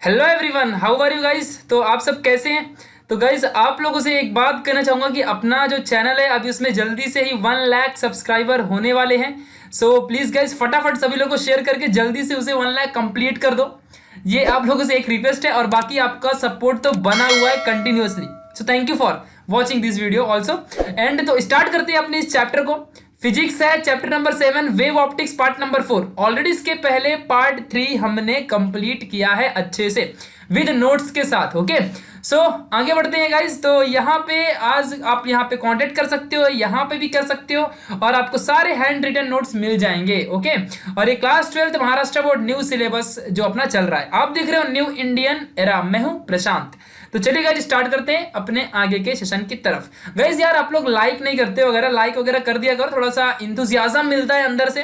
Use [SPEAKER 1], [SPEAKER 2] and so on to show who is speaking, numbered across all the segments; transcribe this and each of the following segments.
[SPEAKER 1] Hello everyone, how are you guys. तो आप सब कैसे हैं। तो गाइस आप लोगों से एक बात कहना चाहूँगा कि अपना जो चैनल है अभी उसमें जल्दी से ही 1 लाख सब्सक्राइबर होने वाले हैं। सो प्लीज़ गाइस फटाफट सभी लोगों को शेयर करके जल्दी से उसे 1 लाख कंप्लीट कर दो। ये आप लोगों से एक रिक्वेस्ट है और बाकी आपका सपोर्ट तो बना हुआ है continuously. So thank you for watching this video also. And तो स्टार्ट करते हैं अपने इस चैप्टर को। फिजिक्स है chapter number 7, wave optics part number 4। Already इसके पहले पार्ट 3 हमने कंप्लीट किया है अच्छे से विद नोट्स के साथ। ओके सो आगे बढ़ते हैं गाइज। तो यहाँ पे आज आप यहाँ पे कांटेक्ट कर सकते हो, यहाँ पे भी कर सकते हो और आपको सारे हैंड रिटन नोट्स मिल जाएंगे। ओके और ये class 12 Maharashtra board new syllabus जो अपना चल रहा है, आप देख रहे हो न्यू इंडियन एरा। मैं हूं प्रशांत। तो चलिए गाइज स्टार्ट करते हैं अपने आगे के सेशन की तरफ। गाइज यार आप लोग लाइक नहीं करते वगैरह, लाइक वगैरह कर दिया करो, थोड़ा सा इंथुजियाज्म मिलता है अंदर से,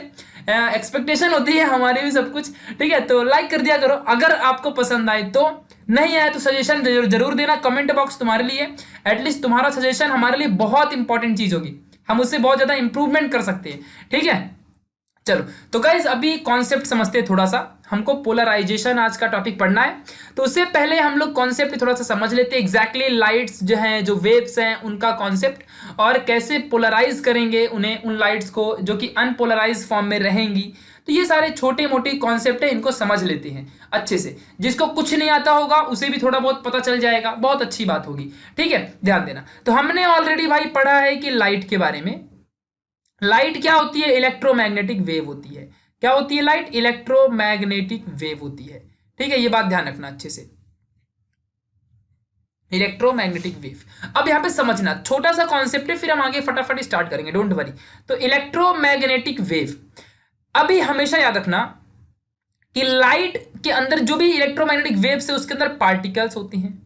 [SPEAKER 1] एक्सपेक्टेशन होती है हमारी भी सब कुछ। ठीक है तो लाइक कर दिया करो अगर आपको पसंद आए तो, नहीं आए तो सजेशन जरूर देना। कमेंट बॉक्स तुम्हारे लिए, एटलीस्ट तुम्हारा सजेशन हमारे लिए बहुत इंपॉर्टेंट चीज होगी, हम उससे बहुत ज्यादा इंप्रूवमेंट कर सकते हैं। ठीक है चलो तो गाइज अभी कॉन्सेप्ट समझते हैं थोड़ा सा। हमको पोलराइजेशन आज का टॉपिक पढ़ना है, तो उससे पहले हम लोग कॉन्सेप्ट थोड़ा सा समझ लेते हैं। एग्जैक्टली लाइट्स जो हैं, जो वेव्स हैं, उनका कॉन्सेप्ट और कैसे पोलराइज करेंगे उन्हें, उन लाइट्स को जो कि अनपोलराइज फॉर्म में रहेंगी। तो ये सारे छोटे मोटे कॉन्सेप्ट है, इनको समझ लेते हैं अच्छे से। जिसको कुछ नहीं आता होगा उसे भी थोड़ा बहुत पता चल जाएगा, बहुत अच्छी बात होगी। ठीक है ध्यान देना। तो हमने ऑलरेडी भाई पढ़ा है कि लाइट के बारे में। लाइट क्या होती है? इलेक्ट्रोमैग्नेटिक वेव होती है। क्या होती है लाइट? इलेक्ट्रोमैग्नेटिक वेव होती है। ठीक है ये बात ध्यान रखना अच्छे से, इलेक्ट्रोमैग्नेटिक वेव। अब यहां पे समझना छोटा सा कॉन्सेप्ट है, फिर हम आगे फटाफट स्टार्ट करेंगे, डोंट वरी। तो इलेक्ट्रोमैग्नेटिक वेव, अभी हमेशा याद रखना कि लाइट के अंदर जो भी इलेक्ट्रोमैग्नेटिक वेव्स है उसके अंदर पार्टिकल्स होते हैं।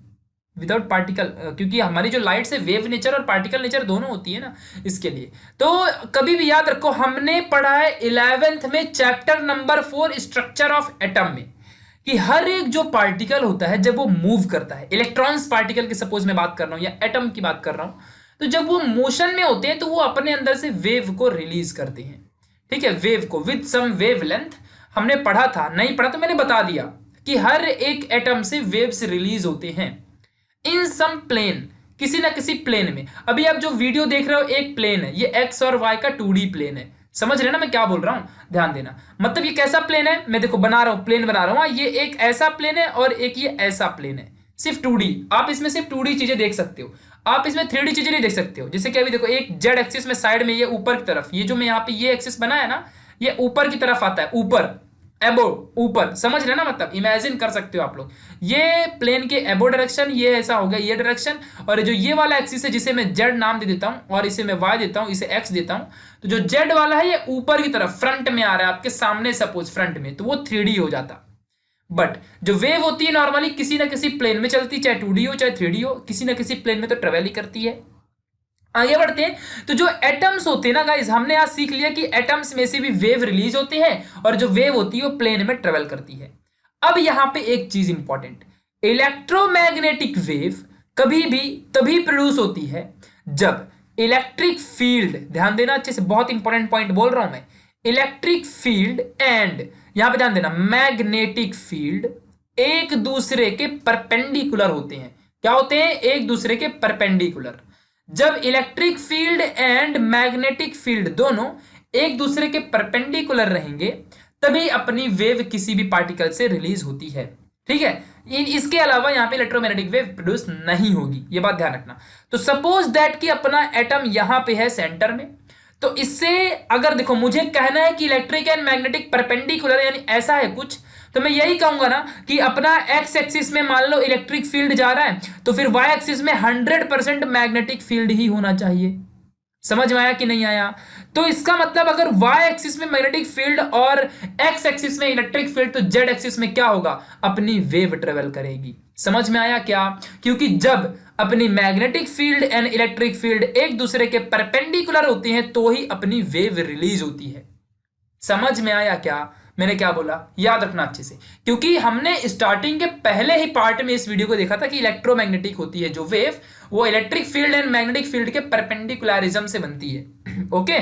[SPEAKER 1] विदाउट पार्टिकल, क्योंकि हमारी जो लाइट से वेव नेचर और पार्टिकल नेचर दोनों होती है ना, इसके लिए। तो कभी भी याद रखो, हमने पढ़ा है 11th में chapter number 4 structure of atom में कि हर एक जो पार्टिकल होता है जब वो मूव करता है, इलेक्ट्रॉन्स पार्टिकल की सपोज मैं बात कर रहा हूं या एटम की बात कर रहा हूं, तो जब वो मोशन में होते हैं तो वो अपने अंदर से वेव को रिलीज करते हैं। ठीक है वेव को विद सम वेव लेंथ। हमने पढ़ा था, नहीं पढ़ा तो मैंने बता दिया कि हर एक एटम से वेव्स रिलीज होते हैं इन सम प्लेन, किसी ना किसी प्लेन में। अभी आप जो वीडियो देख रहे हो एक प्लेन है, ये एक्स और वाई का 2D प्लेन है। समझ रहे ना मैं क्या बोल रहा हूं? ध्यान देना। मतलब ये कैसा प्लेन है, मैं देखो बना रहा हूं, प्लेन बना रहा हूं। ये एक ऐसा प्लेन है और एक ये ऐसा प्लेन है, सिर्फ 2D। आप इसमें सिर्फ 2D चीजें देख सकते हो, आप इसमें 3D चीजें नहीं देख सकते हो। जैसे कि अभी देखो एक जेड एक्सिस में साइड में ये ऊपर की तरफ, ये जो मैं यहाँ पे ये एक्सिस बनाया ना, ये ऊपर की तरफ आता है, ऊपर एबो, ऊपर। समझ रहे ना, मतलब इमेजिन कर सकते हो आप लोग। ये प्लेन के एबो डायरेक्शन, ये ऐसा हो गया ये डायरेक्शन, और जो ये वाला एक्सिस है जिसे मैं जेड नाम दे देता हूं और इसे मैं वाई देता हूं, इसे एक्स देता हूं। तो जो जेड वाला है ये ऊपर की तरफ फ्रंट में आ रहा है आपके सामने, सपोज फ्रंट में, तो वो 3D हो जाता। बट जो वेव होती है नॉर्मली किसी ना किसी प्लेन में चलती, चाहे 2D हो चाहे 3D हो, किसी ना किसी प्लेन में तो ट्रेवल ही करती है। आगे बढ़ते हैं। तो जो एटम्स होते हैं ना गाइज, हमने आज सीख लिया कि एटम्स में से भी वेव रिलीज होते हैं और जो वेव होती है वो प्लेन में ट्रेवल करती है। अब यहां पे एक चीज इंपॉर्टेंट, इलेक्ट्रोमैग्नेटिक वेव कभी भी तभी प्रोड्यूस होती है जब इलेक्ट्रिक फील्ड, ध्यान देना अच्छे से, बहुत इंपॉर्टेंट पॉइंट बोल रहा हूं मैं, इलेक्ट्रिक फील्ड एंड, यहां पे ध्यान देना, मैग्नेटिक फील्ड एक दूसरे के परपेंडिकुलर होते हैं। क्या होते हैं? एक दूसरे के परपेंडिकुलर। जब electric field and magnetic field दोनों एक दूसरे के परपेंडिकुलर रहेंगे तभी अपनी वेव किसी भी पार्टिकल से रिलीज होती है। ठीक है इसके अलावा यहां पे इलेक्ट्रोमैग्नेटिक वेव प्रोड्यूस नहीं होगी, ये बात ध्यान रखना। तो सपोज दैट कि अपना एटम यहां पे है सेंटर में, तो इससे अगर देखो मुझे कहना है कि इलेक्ट्रिक एंड मैग्नेटिक परपेंडिकुलर यानी ऐसा है कुछ, तो मैं यही कहूंगा ना कि अपना एक्स एक्सिस में मान लो इलेक्ट्रिक फील्ड जा रहा है, तो फिर वाई एक्सिस में 100% मैग्नेटिक फील्ड ही होना चाहिए। समझ में आया कि नहीं आया? तो इसका मतलब अगर वाई एक्सिस में मैग्नेटिक फील्ड और एक्स एक्सिस में इलेक्ट्रिक फील्ड, तो जेड एक्सिस में क्या होगा? अपनी वेव ट्रेवल करेगी। समझ में आया क्या? क्योंकि जब अपनी magnetic field and electric field एक दूसरे के परपेंडिकुलर होती हैं तो ही अपनी वेव रिलीज होती है। समझ में आया क्या मैंने क्या बोला? याद रखना अच्छे से, क्योंकि हमने स्टार्टिंग के पहले ही पार्ट में इस वीडियो को देखा था कि इलेक्ट्रोमैग्नेटिक होती है जो वेव, वो electric field and magnetic field के परपेंडिकुलरिज्म से बनती है। ओके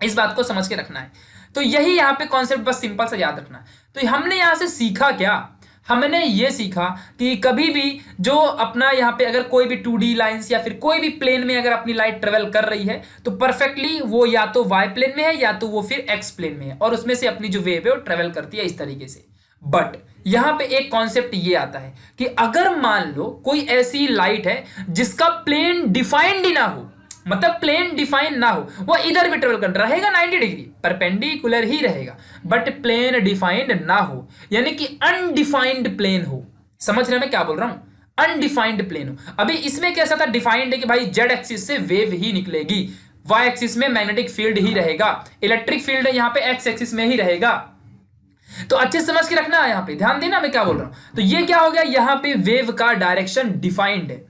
[SPEAKER 1] इस बात को समझ के रखना है। तो यही यहां पे कॉन्सेप्ट बस सिंपल सा याद रखना है। तो हमने यहां से सीखा क्या? हमने ये सीखा कि कभी भी जो अपना यहाँ पे अगर कोई भी 2D लाइंस या फिर कोई भी प्लेन में अगर अपनी लाइट ट्रेवल कर रही है तो परफेक्टली वो या तो वाई प्लेन में है या तो वो फिर एक्स प्लेन में है, और उसमें से अपनी जो वेव है वो ट्रेवल करती है इस तरीके से। बट यहां पे एक कॉन्सेप्ट ये आता है कि अगर मान लो कोई ऐसी लाइट है जिसका प्लेन डिफाइंड ही ना हो, मतलब प्लेन डिफाइन ना हो, वो इधर भी ट्रेवल कर रहेगा 90 डिग्री परपेंडिकुलर ही रहेगा, बट प्लेन डिफाइंड ना हो, यानी कि अनडिफाइंड प्लेन हो। समझ रहे मैं क्या बोल रहा हूं? अनडिफाइंड प्लेन हो। अभी इसमें कैसा था, डिफाइंड है कि भाई जेड एक्सिस से वेव ही निकलेगी, वाई एक्सिस में मैग्नेटिक फील्ड ही रहेगा, इलेक्ट्रिक फील्ड यहाँ पे एक्स एक्सिस में ही रहेगा। तो अच्छे समझ के रखना, यहां पे ध्यान देना मैं क्या बोल रहा हूं। तो ये क्या हो गया, यहां पे वेव का डायरेक्शन डिफाइंड है,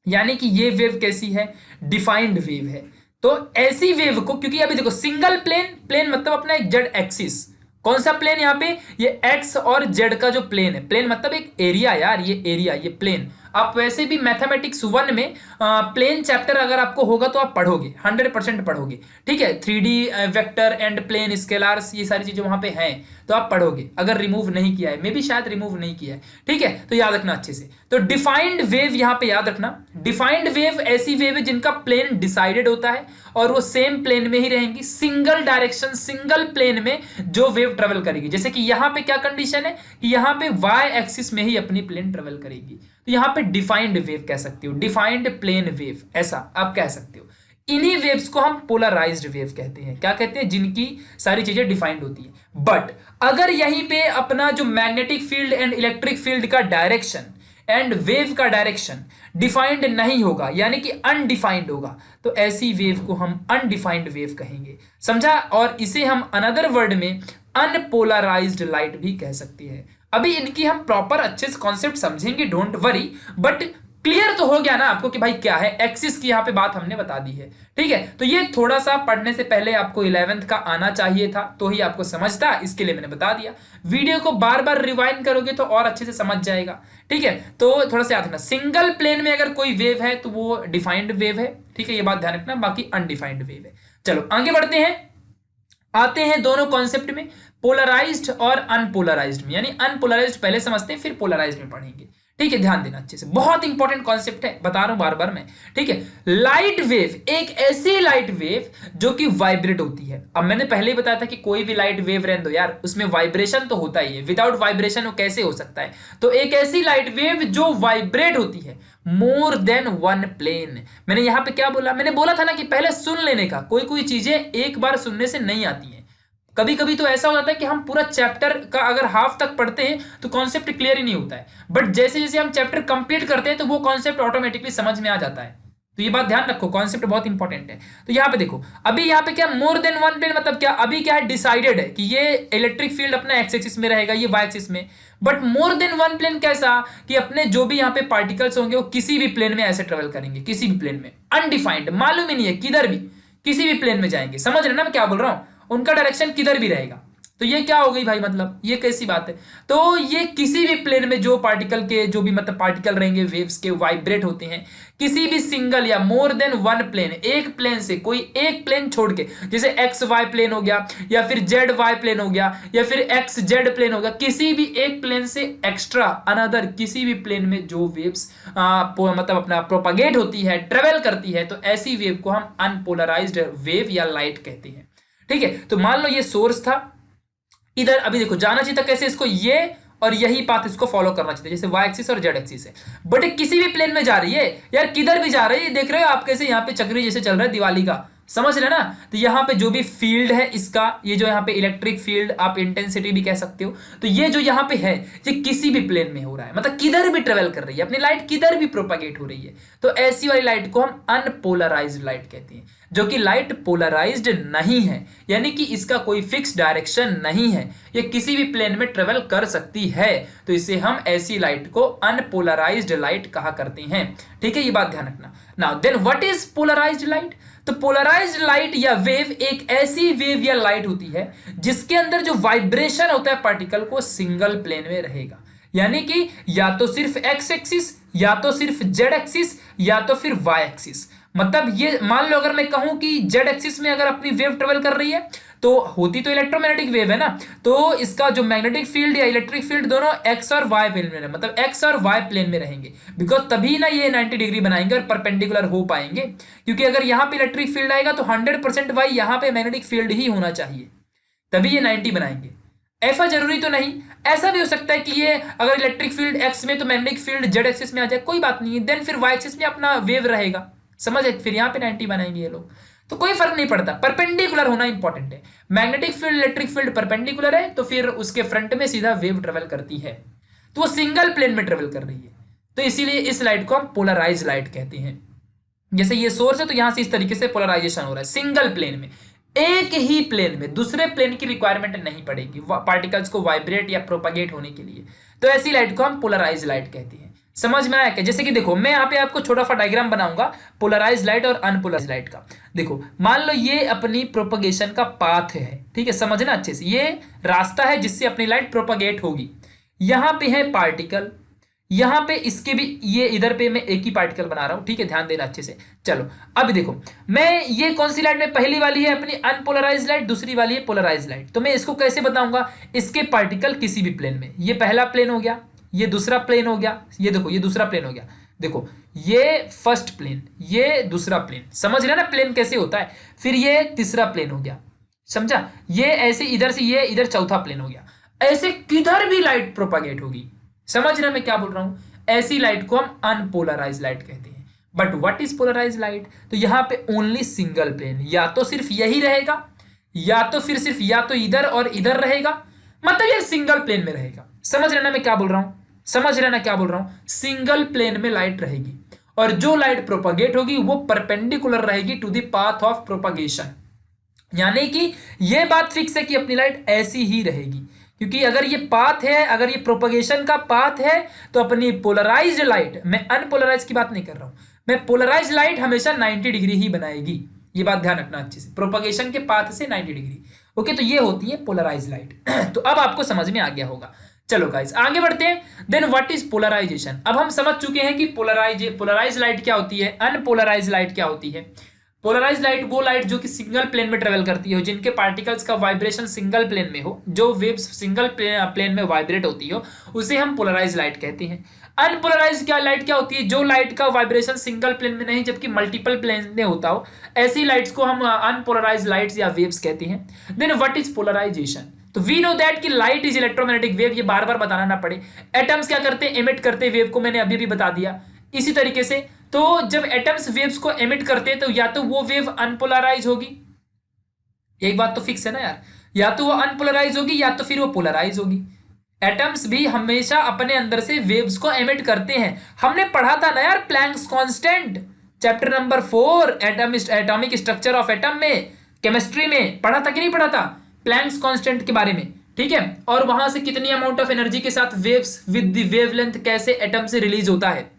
[SPEAKER 1] यानी कि ये वेव कैसी है, डिफाइंड वेव है। तो ऐसी वेव को, क्योंकि अभी देखो सिंगल प्लेन, प्लेन मतलब अपना एक जेड एक्सिस, कौन सा प्लेन यहाँ पे, ये एक्स और जेड का जो प्लेन है, प्लेन मतलब एक एरिया यार, ये एरिया, ये प्लेन। आप वैसे भी मैथमेटिक्स 1 में प्लेन चैप्टर अगर आपको होगा तो आप पढ़ोगे, 100% पढ़ोगे, ठीक है। 3D वेक्टर एंड प्लेन स्केलार्स, ये सारी चीजें वहां पे हैं, तो आप पढ़ोगे, अगर रिमूव नहीं किया है, मे भी शायद रिमूव नहीं किया है, ठीक है। तो याद रखना अच्छे से। तो डिफाइंड वेव यहां पे याद रखना, डिफाइंड वेव ऐसी वेव है जिनका प्लेन डिसाइडेड होता है और वो सेम प्लेन में ही रहेंगी, सिंगल डायरेक्शन सिंगल प्लेन में जो वेव ट्रेवल करेगी। जैसे कि यहां पे क्या कंडीशन है कि यहां पे वाई एक्सिस में ही अपनी प्लेन ट्रेवल करेगी, तो यहां पे डिफाइंड वेव कह सकते हो, डिफाइंड प्लेन वेव, ऐसा आप कह सकते हो। इन्हीं वेव्स को हम पोलराइज्ड वेव कहते हैं। क्या कहते हैं, जिनकी सारी चीजें डिफाइंड होती है। बट अगर यहीं पे अपना जो magnetic field and electric field का डायरेक्शन एंड वेव का डायरेक्शन डिफाइंड नहीं होगा, यानी कि अनडिफाइंड होगा, तो ऐसी वेव को हम अनडिफाइंड वेव कहेंगे, समझा। और इसे हम अनदर वर्ड में अनपोलराइज्ड लाइट भी कह सकते हैं। अभी इनकी हम प्रॉपर अच्छे से कॉन्सेप्ट समझेंगे, डोंट वरी, बट क्लियर तो हो गया ना आपको कि भाई क्या है, एक्सिस की यहां पे बात हमने बता दी है, ठीक है। तो ये थोड़ा सा पढ़ने से पहले आपको 11th का आना चाहिए था, तो ही आपको समझता, इसके लिए मैंने बता दिया। वीडियो को बार बार रिवाइंड करोगे तो और अच्छे से समझ जाएगा, ठीक है। तो थोड़ा सा याद रखना, सिंगल प्लेन में अगर कोई वेव है तो वो डिफाइंड वेव है, ठीक है, ये बात ध्यान रखना, बाकी अनडिफाइंड वेव है। चलो आगे बढ़ते हैं, आते हैं दोनों कॉन्सेप्ट में, पोलराइज्ड और अनपोलराइज्ड में, यानी अनपोलराइज्ड पहले समझते हैं फिर पोलराइज्ड में पढ़ेंगे, ठीक है। ध्यान देना अच्छे से, बहुत इंपॉर्टेंट कॉन्सेप्ट है, बता रहा हूं बार बार मैं, ठीक है। लाइट वेव एक ऐसी लाइट वेव जो कि वाइब्रेट होती है। अब मैंने पहले ही बताया था कि कोई भी लाइट वेव रहने दो यार, उसमें वाइब्रेशन तो होता ही है, विदाउट वाइब्रेशन वो कैसे हो सकता है। तो एक ऐसी लाइट वेव जो वाइब्रेट होती है मोर देन वन प्लेन। मैंने यहां पे क्या बोला, मैंने बोला था ना कि पहले सुन लेने का, कोई कोई चीजें एक बार सुनने से नहीं आती हैं। कभी कभी तो ऐसा हो जाता है कि हम पूरा चैप्टर का अगर हाफ तक पढ़ते हैं तो कॉन्सेप्ट क्लियर ही नहीं होता है, बट जैसे जैसे हम चैप्टर कंप्लीट करते हैं तो वो कॉन्सेप्ट ऑटोमेटिकली समझ में आ जाता है। तो ये बात ध्यान रखो, कॉन्सेप्ट बहुत इंपॉर्टेंट है। तो यहाँ पे देखो, अभी यहाँ पे क्या मोर देन वन प्लेन मतलब क्या, अभी क्या है, डिसाइडेड है कि ये इलेक्ट्रिक फील्ड अपना एक्स एक्सिस में रहेगा, ये वाई एक्सिस में। But more than one plane कैसा, कि अपने जो भी यहाँ पे पार्टिकल्स होंगे वो किसी भी प्लेन में ऐसे ट्रेवल करेंगे, किसी भी प्लेन में, अनडिफाइंड, मालूम ही नहीं है किधर भी, किसी भी प्लेन में जाएंगे। समझ रहे ना मैं क्या बोल रहा हूँ, उनका डायरेक्शन किधर भी रहेगा। तो ये क्या हो गई भाई, मतलब ये कैसी बात है। तो ये किसी भी प्लेन में जो पार्टिकल के, जो भी मतलब पार्टिकल रहेंगे वेव्स के, वाइब्रेट होते हैं किसी भी सिंगल या मोर देन वन प्लेन, एक प्लेन से, कोई एक प्लेन छोड़ के, जैसे एक्स वाई प्लेन हो गया, या फिर जेड वाई प्लेन हो गया, या फिर एक्स जेड प्लेन हो गया, किसी भी एक प्लेन से एक्स्ट्रा अनदर किसी भी प्लेन में जो वेव्स मतलब अपना प्रोपागेट होती है, ट्रेवल करती है, तो ऐसी वेव को हम अनपोलराइज्ड वेव या लाइट कहते हैं, ठीक है। तो मान लो ये सोर्स था इधर, अभी देखो जाना चाहिए था कैसे, इसको ये और यही पाथ इसको फॉलो करना चाहिए, जैसे वाई एक्सिस और जेड एक्सिस है, बट किसी भी प्लेन में जा रही है यार, किधर भी जा रही है, देख रहे हो आप कैसे यहाँ पे चक्री जैसे चल रहा है दिवाली का, समझ रहे ना। तो यहाँ पे जो भी फील्ड है इसका, ये जो यहाँ पे इलेक्ट्रिक फील्ड, आप इंटेंसिटी भी कह सकते हो, तो ये जो यहाँ पे है ये किसी भी प्लेन में हो रहा है, मतलब किधर भी ट्रेवल कर रही है, अपनी लाइट किधर भी प्रोपागेट हो रही है, तो ऐसी वाली लाइट को हम अनपोलराइज्ड लाइट कहते हैं। जो कि लाइट पोलराइज्ड नहीं है, यानी कि इसका कोई फिक्स डायरेक्शन नहीं है, ये किसी भी प्लेन में ट्रेवल कर सकती है, तो इसे हम ऐसी लाइट को अनपोलराइज्ड लाइट कहा करते हैं, ठीक है। ये बात ध्यान रखना। Now then what is polarised light. तो पोलराइज्ड लाइट या वेव एक ऐसी वेव या लाइट होती है जिसके अंदर जो वाइब्रेशन होता है पार्टिकल को सिंगल प्लेन में रहेगा, यानी कि या तो सिर्फ एक्स एक्सिस, या तो सिर्फ जेड एक्सिस, या तो फिर वाई एक्सिस। मतलब ये मान लो अगर मैं कहूं कि जेड एक्सिस में अगर अपनी वेव ट्रेवल कर रही है तो होती तो इलेक्ट्रोमैग्नेटिक वेव है ना, तो इसका जो मैग्नेटिक फील्ड या इलेक्ट्रिक फील्ड दोनों एक्स और वाई प्लेन में, मतलब एक्स और वाई प्लेन में रहेंगे, बिकॉज तभी ना ये 90 डिग्री बनाएंगे और परपेंडिकुलर हो पाएंगे, क्योंकि अगर यहाँ पे इलेक्ट्रिक फील्ड आएगा तो 100% वाई यहाँ पे मैग्नेटिक फील्ड ही होना चाहिए, तभी ये 90 बनाएंगे। ऐसा जरूरी तो नहीं, ऐसा भी हो सकता है कि ये अगर इलेक्ट्रिक फील्ड एक्स में तो मैग्नेटिक फील्ड जेड एक्सिस में आ जाए, कोई बात नहीं है, देन फिर वाई एक्सिस में अपना वेव रहेगा, समझ, फिर यहाँ पे 90 बनाएंगे ये लोग, तो कोई फर्क नहीं पड़ता, परपेंडिकुलर होना इंपॉर्टेंट है। Magnetic field electric field perpendicular है तो फिर उसके फ्रंट में सीधा वेव ट्रेवल करती है, तो वो सिंगल प्लेन में ट्रेवल कर रही है, तो इसीलिए इस लाइट को हम पोलराइज लाइट कहते हैं। जैसे ये सोर्स है तो यहां से इस तरीके से पोलराइजेशन हो रहा है सिंगल प्लेन में, एक ही प्लेन में, दूसरे प्लेन की रिक्वायरमेंट नहीं पड़ेगी पार्टिकल्स को वाइब्रेट या प्रोपागेट होने के लिए, तो ऐसी लाइट को हम पोलराइज लाइट कहते हैं। समझ में आया क्या? जैसे कि देखो मैं यहाँ पे आपको छोटा सा डायग्राम बनाऊंगा पोलराइज लाइट और अनपोलराइज लाइट का। देखो मान लो ये अपनी प्रोपगेशन का पाथ है, ठीक है, समझना अच्छे से, ये रास्ता है जिससे अपनी लाइट प्रोपगेट होगी। यहाँ पे है पार्टिकल, यहां पे इसके भी, ये इधर पे मैं एक ही पार्टिकल बना रहा हूं, ठीक है, ध्यान देना अच्छे से। चलो अब देखो मैं ये कौन सी लाइट में, पहली वाली है अपनी अनपोलराइज लाइट, दूसरी वाली है पोलराइज लाइट, तो मैं इसको कैसे बताऊंगा, इसके पार्टिकल किसी भी प्लेन में, ये पहला प्लेन हो गया, ये दूसरा प्लेन हो गया, ये देखो ये दूसरा प्लेन हो गया, देखो ये फर्स्ट प्लेन, ये दूसरा प्लेन, समझ रहे ना प्लेन कैसे होता है, फिर ये तीसरा प्लेन हो गया, समझा, ये ऐसे इधर से ये इधर चौथा प्लेन हो गया, ऐसे किधर भी लाइट प्रोपागेट होगी, समझ रहे मैं क्या बोल रहा हूं, ऐसी लाइट को हम अनपोलराइज लाइट कहते हैं। But what is polarise light, तो यहां पे ओनली सिंगल प्लेन, या तो सिर्फ यही रहेगा, या तो फिर सिर्फ या तो इधर और इधर रहेगा, मतलब ये सिंगल प्लेन में रहेगा। समझ रहे ना मैं क्या बोल रहा हूं, समझ रहे ना क्या बोल रहा हूं, सिंगल प्लेन में लाइट रहेगी, और जो लाइट प्रोपागेट होगी वो परपेंडिकुलर रहेगी to the path of propagation, यानी कि ये बात फिक्स है कि अपनी लाइट ऐसी ही रहेगी, क्योंकि अगर ये पाथ है, अगर ये प्रोपगेशन का पाथ है, तो अपनी पोलराइज्ड लाइट, मैं अनपोलराइज की बात नहीं कर रहा हूं, मैं पोलराइज्ड लाइट हमेशा 90 डिग्री ही बनाएगी, ये बात ध्यान रखना अच्छे से, प्रोपगेशन के पाथ से 90 डिग्री। ओके, तो ये होती है पोलराइज्ड लाइट। तो अब आपको समझ में आ गया होगा। चलो गाइस आगे बढ़ते हैं। देन व्हाट इज पोलराइजेशन, अब हम समझ चुके हैं कि पोलराइज लाइट क्या होती है, अनपोलराइज लाइट क्या होती है। पोलराइज लाइट वो लाइट जो कि सिंगल प्लेन में ट्रेवल करती हो, जिनके पार्टिकल्स का वाइब्रेशन सिंगल प्लेन में हो, जो वेव्स सिंगल प्लेन में वाइब्रेट होती हो, उसे हम पोलराइज लाइट कहते हैं। अनपोलराइज क्या लाइट क्या होती है, जो लाइट का वाइब्रेशन सिंगल प्लेन में नहीं जबकि मल्टीपल प्लेन में होता हो, ऐसी लाइट्स को हम अनपोलराइज लाइट्स या वेव्स कहते हैं। देन व्हाट इज पोलराइजेशन, तो वी नो दैट कि लाइट इज इलेक्ट्रोमैग्नेटिक वेव, ये बार बार बताना ना पड़े। एटम्स क्या करते हैं, एमिट करते वेव को, मैंने अभी भी बता दिया। इसी तरीके से तो जब एटम्स वेव्स को एमिट करते हैं तो या तो वो वेव अनपोलराइज होगी, एक बात तो फिक्स है ना यार, या तो वो अनपोलराइज होगी या तो फिर वो पोलराइज होगी। एटम्स भी हमेशा अपने अंदर से वेव्स को एमिट करते हैं, हमने पढ़ा था ना यार Planck's constant, chapter number 4 atomic structure of atom में, केमिस्ट्री में पढ़ा था कि नहीं पढ़ा था, प्लैंक्स कांस्टेंट के बारे में, ठीक है, और वहां से कितनी अमाउंट ऑफ एनर्जी के साथ वेव्स विद द वेवलेंथ कैसे एटम से रिलीज होता है,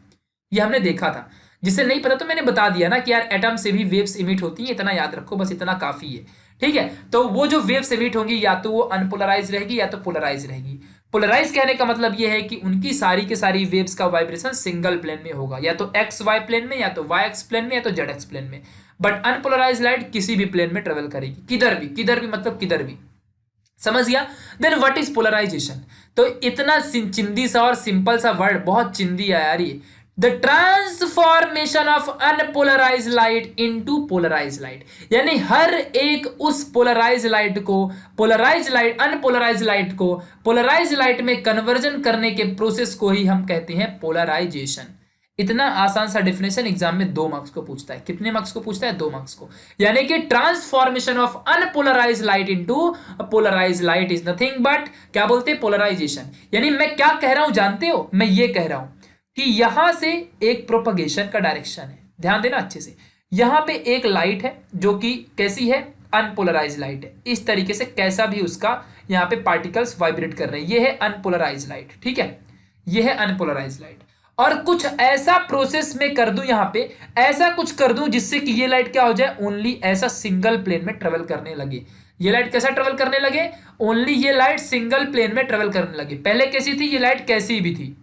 [SPEAKER 1] ये हमने देखा था। जिसे नहीं पता तो मैंने बता दिया ना कि यार एटम से भी वेव्स इमिट होती हैं, इतना याद रखो, बस इतना काफी है, ठीक है। तो वो जो वेव्स इमिट होंगी या तो वो अनपोलराइज रहेगी या तो पोलराइज रहेगी। पोलराइज कहने का मतलब ये है कि उनकी सारी की सारी वेव्स का वाइब्रेशन सिंगल प्लेन में होगा, या तो एक्स वाई प्लेन में, या तो वाई एक्स प्लेन में, या तो जेड एक्स प्लेन में। बट अनपोलराइज लाइट किसी भी प्लेन में ट्रेवल करेगी, किधर भी मतलब किधर भी, समझ गया। देन व्हाट इज पोलराइजेशन, तो इतना चिंदी सा और सिंपल सा वर्ड, बहुत चिंदी है यार ये, the transformation of unpolarise light into polarise light, यानी हर एक उस पोलराइज लाइट को, पोलराइज लाइट अनपोलराइज लाइट को पोलराइज लाइट में कन्वर्जन करने के प्रोसेस को ही हम कहते हैं पोलराइजेशन। इतना आसान सा डेफिनेशन एग्जाम में 2 मार्क्स को पूछता है, कितने मार्क्स को पूछता है, 2 मार्क्स को, यानी कि transformation of unpolarise light into polarise light is nothing but, क्या बोलते हैं, पोलराइजेशन। यानी मैं क्या कह रहा हूं जानते हो, मैं ये कह रहा हूं कि यहां से एक प्रोपगेशन का डायरेक्शन है, ध्यान देना अच्छे से, यहां पे एक लाइट है जो कि कैसी है, अनपोलराइज लाइट है, इस तरीके से कैसा भी उसका यहां पे पार्टिकल्स वाइब्रेट कर रहे हैं, ये है अनपोलराइज लाइट, ठीक है, ये है अनपोलराइज लाइट। और कुछ ऐसा प्रोसेस में कर दूं, यहां पे ऐसा कुछ कर दूं जिससे कि ये लाइट क्या हो जाए, ओनली ऐसा सिंगल प्लेन में ट्रेवल करने लगे। ये लाइट कैसा ट्रेवल करने लगे, ओनली ये लाइट सिंगल प्लेन में ट्रेवल करने लगे। पहले कैसी थी ये लाइट, कैसी भी थी,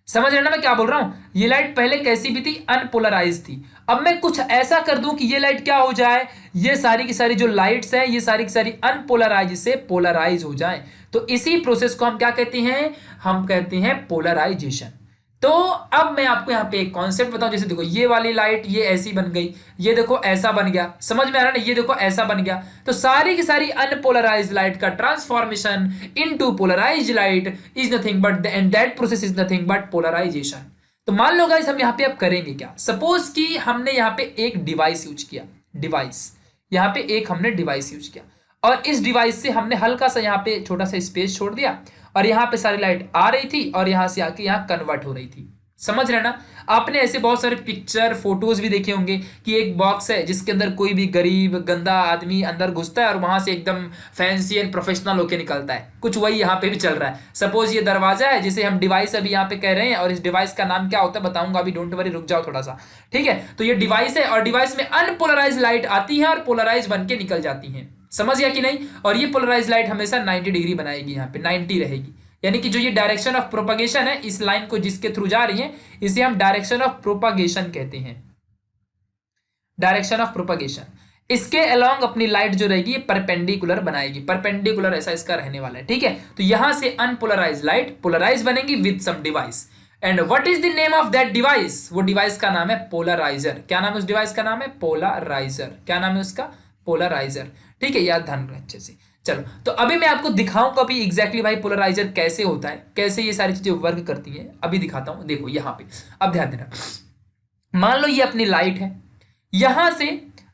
[SPEAKER 1] समझ रहे ना मैं क्या बोल रहा हूं? ये लाइट पहले कैसी भी थी, अनपोलराइज थी। अब मैं कुछ ऐसा कर दूं कि ये लाइट क्या हो जाए, ये सारी की सारी जो लाइट्स हैं ये सारी की सारी अनपोलराइज से पोलराइज हो जाए। तो इसी प्रोसेस को हम क्या कहते हैं, हम कहते हैं पोलराइजेशन। तो अब मैं आपको यहाँ पे एक कॉन्सेप्ट बताऊं, जैसे देखो ये वाली लाइट ये ऐसी बन गई, ये देखो ऐसा बन गया, समझ में आ रहा है ना, ये देखो ऐसा बन गया। तो सारी की सारी अनपोलराइज्ड लाइट का transformation into polarised light is nothing but, and that process is nothing but polarisation. तो मान लो गाइस हम यहाँ पे अब करेंगे क्या, सपोज कि हमने यहाँ पे एक डिवाइस यूज किया, डिवाइस यहाँ पे एक हमने डिवाइस यूज किया, और इस डिवाइस से हमने हल्का सा यहाँ पे छोटा सा स्पेस छोड़ दिया, और यहाँ पे सारी लाइट आ रही थी और यहाँ से आके यहाँ कन्वर्ट हो रही थी। समझ रहे ना? आपने ऐसे बहुत सारे पिक्चर फोटोज भी देखे होंगे कि एक बॉक्स है जिसके अंदर कोई भी गरीब गंदा आदमी अंदर घुसता है और वहां से एकदम फैंसी एंड प्रोफेशनल होके निकलता है। कुछ वही यहाँ पे भी चल रहा है। सपोज ये दरवाजा है जिसे हम डिवाइस अभी यहाँ पे कह रहे हैं, और इस डिवाइस का नाम क्या होता है बताऊंगा अभी, डोंट वरी, रुक जाओ थोड़ा सा, ठीक है। तो ये डिवाइस है और डिवाइस में अनपोलराइज लाइट आती है और पोलराइज बन के निकल जाती है। समझ गया कि नहीं? और ये पोलराइज लाइट हमेशा 90 डिग्री बनाएगी, यहाँ पे 90 रहेगी, यानी कि जो ये डायरेक्शन ऑफ प्रोपगेशन है इस लाइन को जिसके थ्रू जा रही है इसे हम डायरेक्शन ऑफ प्रोपगेशन कहते हैं, डायरेक्शन ऑफ प्रोपगेशन। इसके अलोंग अपनी लाइट जो रहेगी ये परपेंडिकुलर बनाएगी, परपेंडिकुलर ऐसा इसका रहने वाला है, ठीक है। तो यहां से अनपोलराइज लाइट पोलराइज बनेगी with some device, and what is the name of that device, वो डिवाइस का नाम है पोलराइजर। क्या नाम है उस डिवाइस का? नाम है पोलराइजर। क्या नाम है उसका? पोलराइजर, ठीक है, याद ध्यान रहे अच्छे से। चलो तो अभी मैं आपको दिखाऊंगा अभी एग्जैक्टली भाई पोलराइजर कैसे होता है, कैसे ये सारी चीजें वर्क करती हैं, अभी दिखाता हूं। देखो यहाँ पे अब ध्यान देना, मान लो ये अपनी लाइट है, यहां से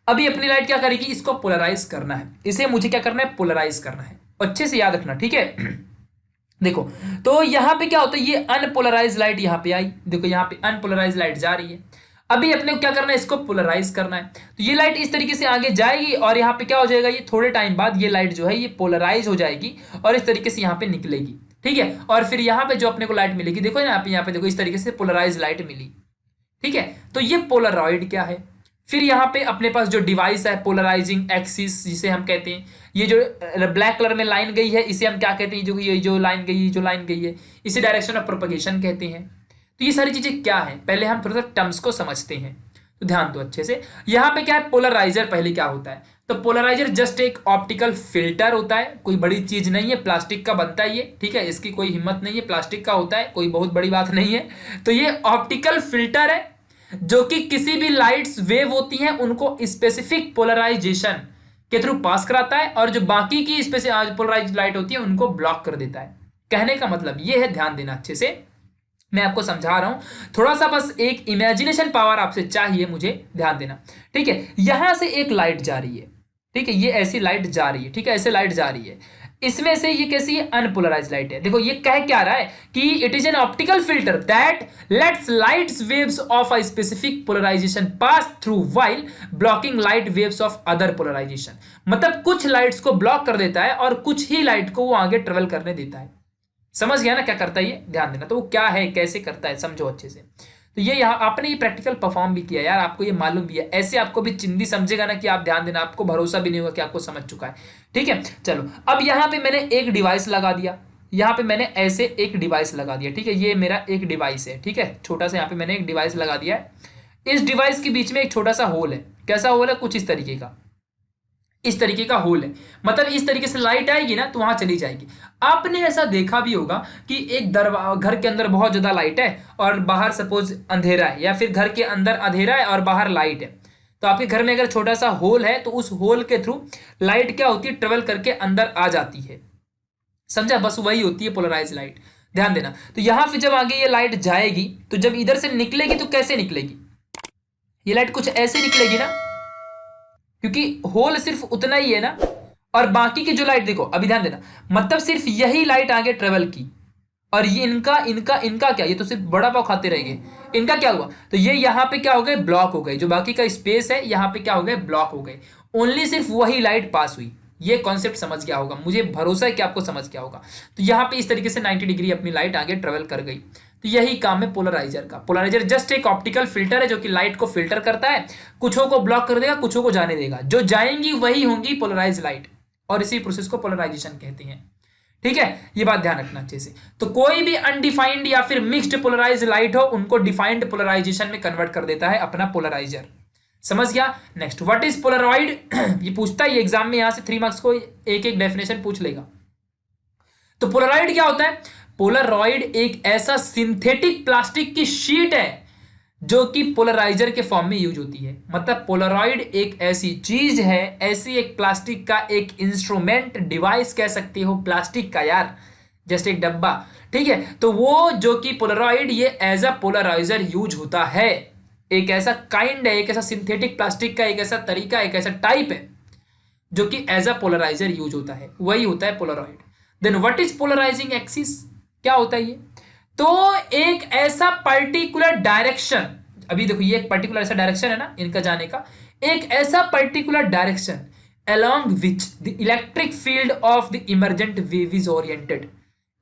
[SPEAKER 1] अभी अपनी लाइट क्या करेगी, इसको पोलराइज करना है, इसे मुझे क्या करना है, पोलराइज करना है। अच्छे से याद रखना, ठीक है। देखो तो यहां पे क्या होता है, ये अनपोलराइज लाइट यहां पे आई, देखो यहां पे अनपोलराइज लाइट जा रही है, अभी अपने को क्या करना है, इसको पोलराइज करना है। तो ये लाइट इस तरीके से आगे जाएगी और यहाँ पे क्या हो जाएगा, ये थोड़े टाइम बाद ये लाइट जो है ये पोलराइज हो जाएगी और इस तरीके से यहाँ पे निकलेगी, ठीक है। और फिर यहाँ पे जो अपने को लाइट मिलेगी, देखो यहाँ पे देखो इस तरीके से पोलराइज लाइट मिली, ठीक है। तो ये पोलरॉइड क्या है, फिर यहाँ पे अपने पास जो डिवाइस है पोलराइजिंग एक्सिस जिसे हम कहते हैं, ये जो ब्लैक कलर में लाइन गई है इसे हम क्या कहते हैं, जो ये जो लाइन गई है इसे डायरेक्शन ऑफ प्रोपगेशन कहते हैं। तो ये सारी चीजें क्या है, पहले हम थोड़ा सा टर्म्स को समझते हैं, तो ध्यान दो अच्छे से। यहाँ पे क्या है, पोलराइजर पहले क्या होता है, तो पोलराइजर जस्ट एक ऑप्टिकल फिल्टर होता है, कोई बड़ी चीज नहीं है, प्लास्टिक का बनता है ये, ठीक है, इसकी कोई हिम्मत नहीं है, प्लास्टिक का होता है, कोई बहुत बड़ी बात नहीं है। तो ये ऑप्टिकल फिल्टर है जो कि किसी भी लाइट्स वेव होती हैं उनको स्पेसिफिक पोलराइजेशन के थ्रू पास कराता है, और जो बाकी की स्पेसिफिक पोलराइज लाइट होती है उनको ब्लॉक कर देता है। कहने का मतलब ये है, ध्यान देना अच्छे से, मैं आपको समझा रहा हूं, थोड़ा सा बस एक इमेजिनेशन पावर आपसे चाहिए, मुझे ध्यान देना, ठीक है। यहां से एक लाइट जा रही है, ठीक है, ये ऐसी लाइट जा रही है, ठीक है, ऐसे लाइट जा रही है, इसमें से ये कैसी है, अनपोलराइज लाइट है। देखो ये कह क्या रहा है कि it is an optical filter that lets lights waves of a specific polarisation pass through while blocking light waves of other polarisation. मतलब कुछ लाइट्स को ब्लॉक कर देता है और कुछ ही लाइट को वो आगे ट्रेवल करने देता है। समझ गया ना क्या करता है ये, ध्यान देना। तो वो क्या है, कैसे करता है, समझो अच्छे से। तो ये यहाँ आपने ये प्रैक्टिकल परफॉर्म भी किया यार, आपको ये मालूम भी है, ऐसे आपको भी चिंदी समझेगा ना कि आप ध्यान देना, आपको भरोसा भी नहीं होगा कि आपको समझ चुका है, ठीक है। चलो अब यहाँ पे मैंने एक डिवाइस लगा दिया, यहाँ पे मैंने ऐसे एक डिवाइस लगा दिया, ठीक है, ये मेरा एक डिवाइस है, ठीक है, छोटा सा यहाँ पे मैंने एक डिवाइस लगा दिया है। इस डिवाइस के बीच में एक छोटा सा होल है, कैसा होल है, कुछ इस तरीके का, इस तरीके का होल है, मतलब इस तरीके से लाइट आएगी ना तो वहां चली जाएगी। आपने ऐसा देखा भी होगा कि एक घर के अंदर बहुत ज्यादा लाइट है और बाहर सपोज अंधेरा है, या फिर घर के अंदर अंधेरा है और बाहर लाइट है, तो आपके घर में अगर छोटा सा होल है तो उस होल के थ्रू लाइट क्या होती है, ट्रेवल करके अंदर आ जाती है, समझा, बस वही होती है पोलराइज लाइट, ध्यान देना। तो यहां फिर जब आगे ये लाइट जाएगी तो जब इधर से निकलेगी तो कैसे निकलेगी, ये लाइट कुछ ऐसे निकलेगी ना, क्योंकि होल सिर्फ उतना ही है ना, और बाकी की जो लाइट देखो अभी ध्यान देना, मतलब सिर्फ यही लाइट आगे ट्रेवल की, और ये इनका इनका इनका क्या, ये तो सिर्फ बड़ा पाव खाते रहेंगे, इनका क्या हुआ, तो ये यहाँ पे क्या हो गए, ब्लॉक हो गए, जो बाकी का स्पेस है यहाँ पे क्या हो गए, ब्लॉक हो गए, ओनली सिर्फ वही लाइट पास हुई। ये कॉन्सेप्ट समझ गया होगा, मुझे भरोसा है कि आपको समझ गया होगा। तो यहाँ पे इस तरीके से 90 डिग्री अपनी लाइट आगे ट्रेवल कर गई। तो यही काम है पोलराइजर का। पोलराइजर जस्ट एक ऑप्टिकल फिल्टर है जो कि लाइट को फिल्टर करता है, कुछों को ब्लॉक कर देगा, कुछों को जाने देगा, जो जाएंगी वही होंगी पोलराइज लाइट, और इसी प्रोसेस को पोलराइजेशन कहते हैं, ठीक है, ये बात ध्यान रखना अच्छे से। तो कोई भी अनडिफाइंड या फिर मिक्स्ड पोलराइज लाइट हो उनको डिफाइंड पोलराइजेशन में कन्वर्ट कर देता है अपना पोलराइजर। समझ गया। नेक्स्ट, व्हाट इज पोलरॉइड ये पूछता है एग्जाम में, यहां से 3 मार्क्स को एक एक डेफिनेशन पूछ लेगा। तो पोलरॉइड क्या होता है? पोलरॉइड एक ऐसा सिंथेटिक प्लास्टिक की शीट है जो कि पोलराइजर के फॉर्म में यूज होती है। मतलब पोलरॉइड एक ऐसी चीज है, ऐसी एक प्लास्टिक का एक इंस्ट्रूमेंट, डिवाइस कह सकते हो प्लास्टिक का यार, जस्ट एक डब्बा, ठीक है। तो वो जो कि पोलरॉइड ये एज अ पोलराइजर यूज होता है, एक ऐसा काइंड है, एक ऐसा सिंथेटिक प्लास्टिक का एक ऐसा तरीका, एक ऐसा टाइप है जो कि एज अ पोलराइजर यूज होता है, वही होता है polaroid. Then what is polarising axis, क्या होता है ये? तो एक ऐसा पर्टिकुलर डायरेक्शन, अभी देखो ये एक पर्टिकुलर ऐसा डायरेक्शन है ना इनका जाने का, एक ऐसा particular direction along which the electric field of the emergent wave is oriented,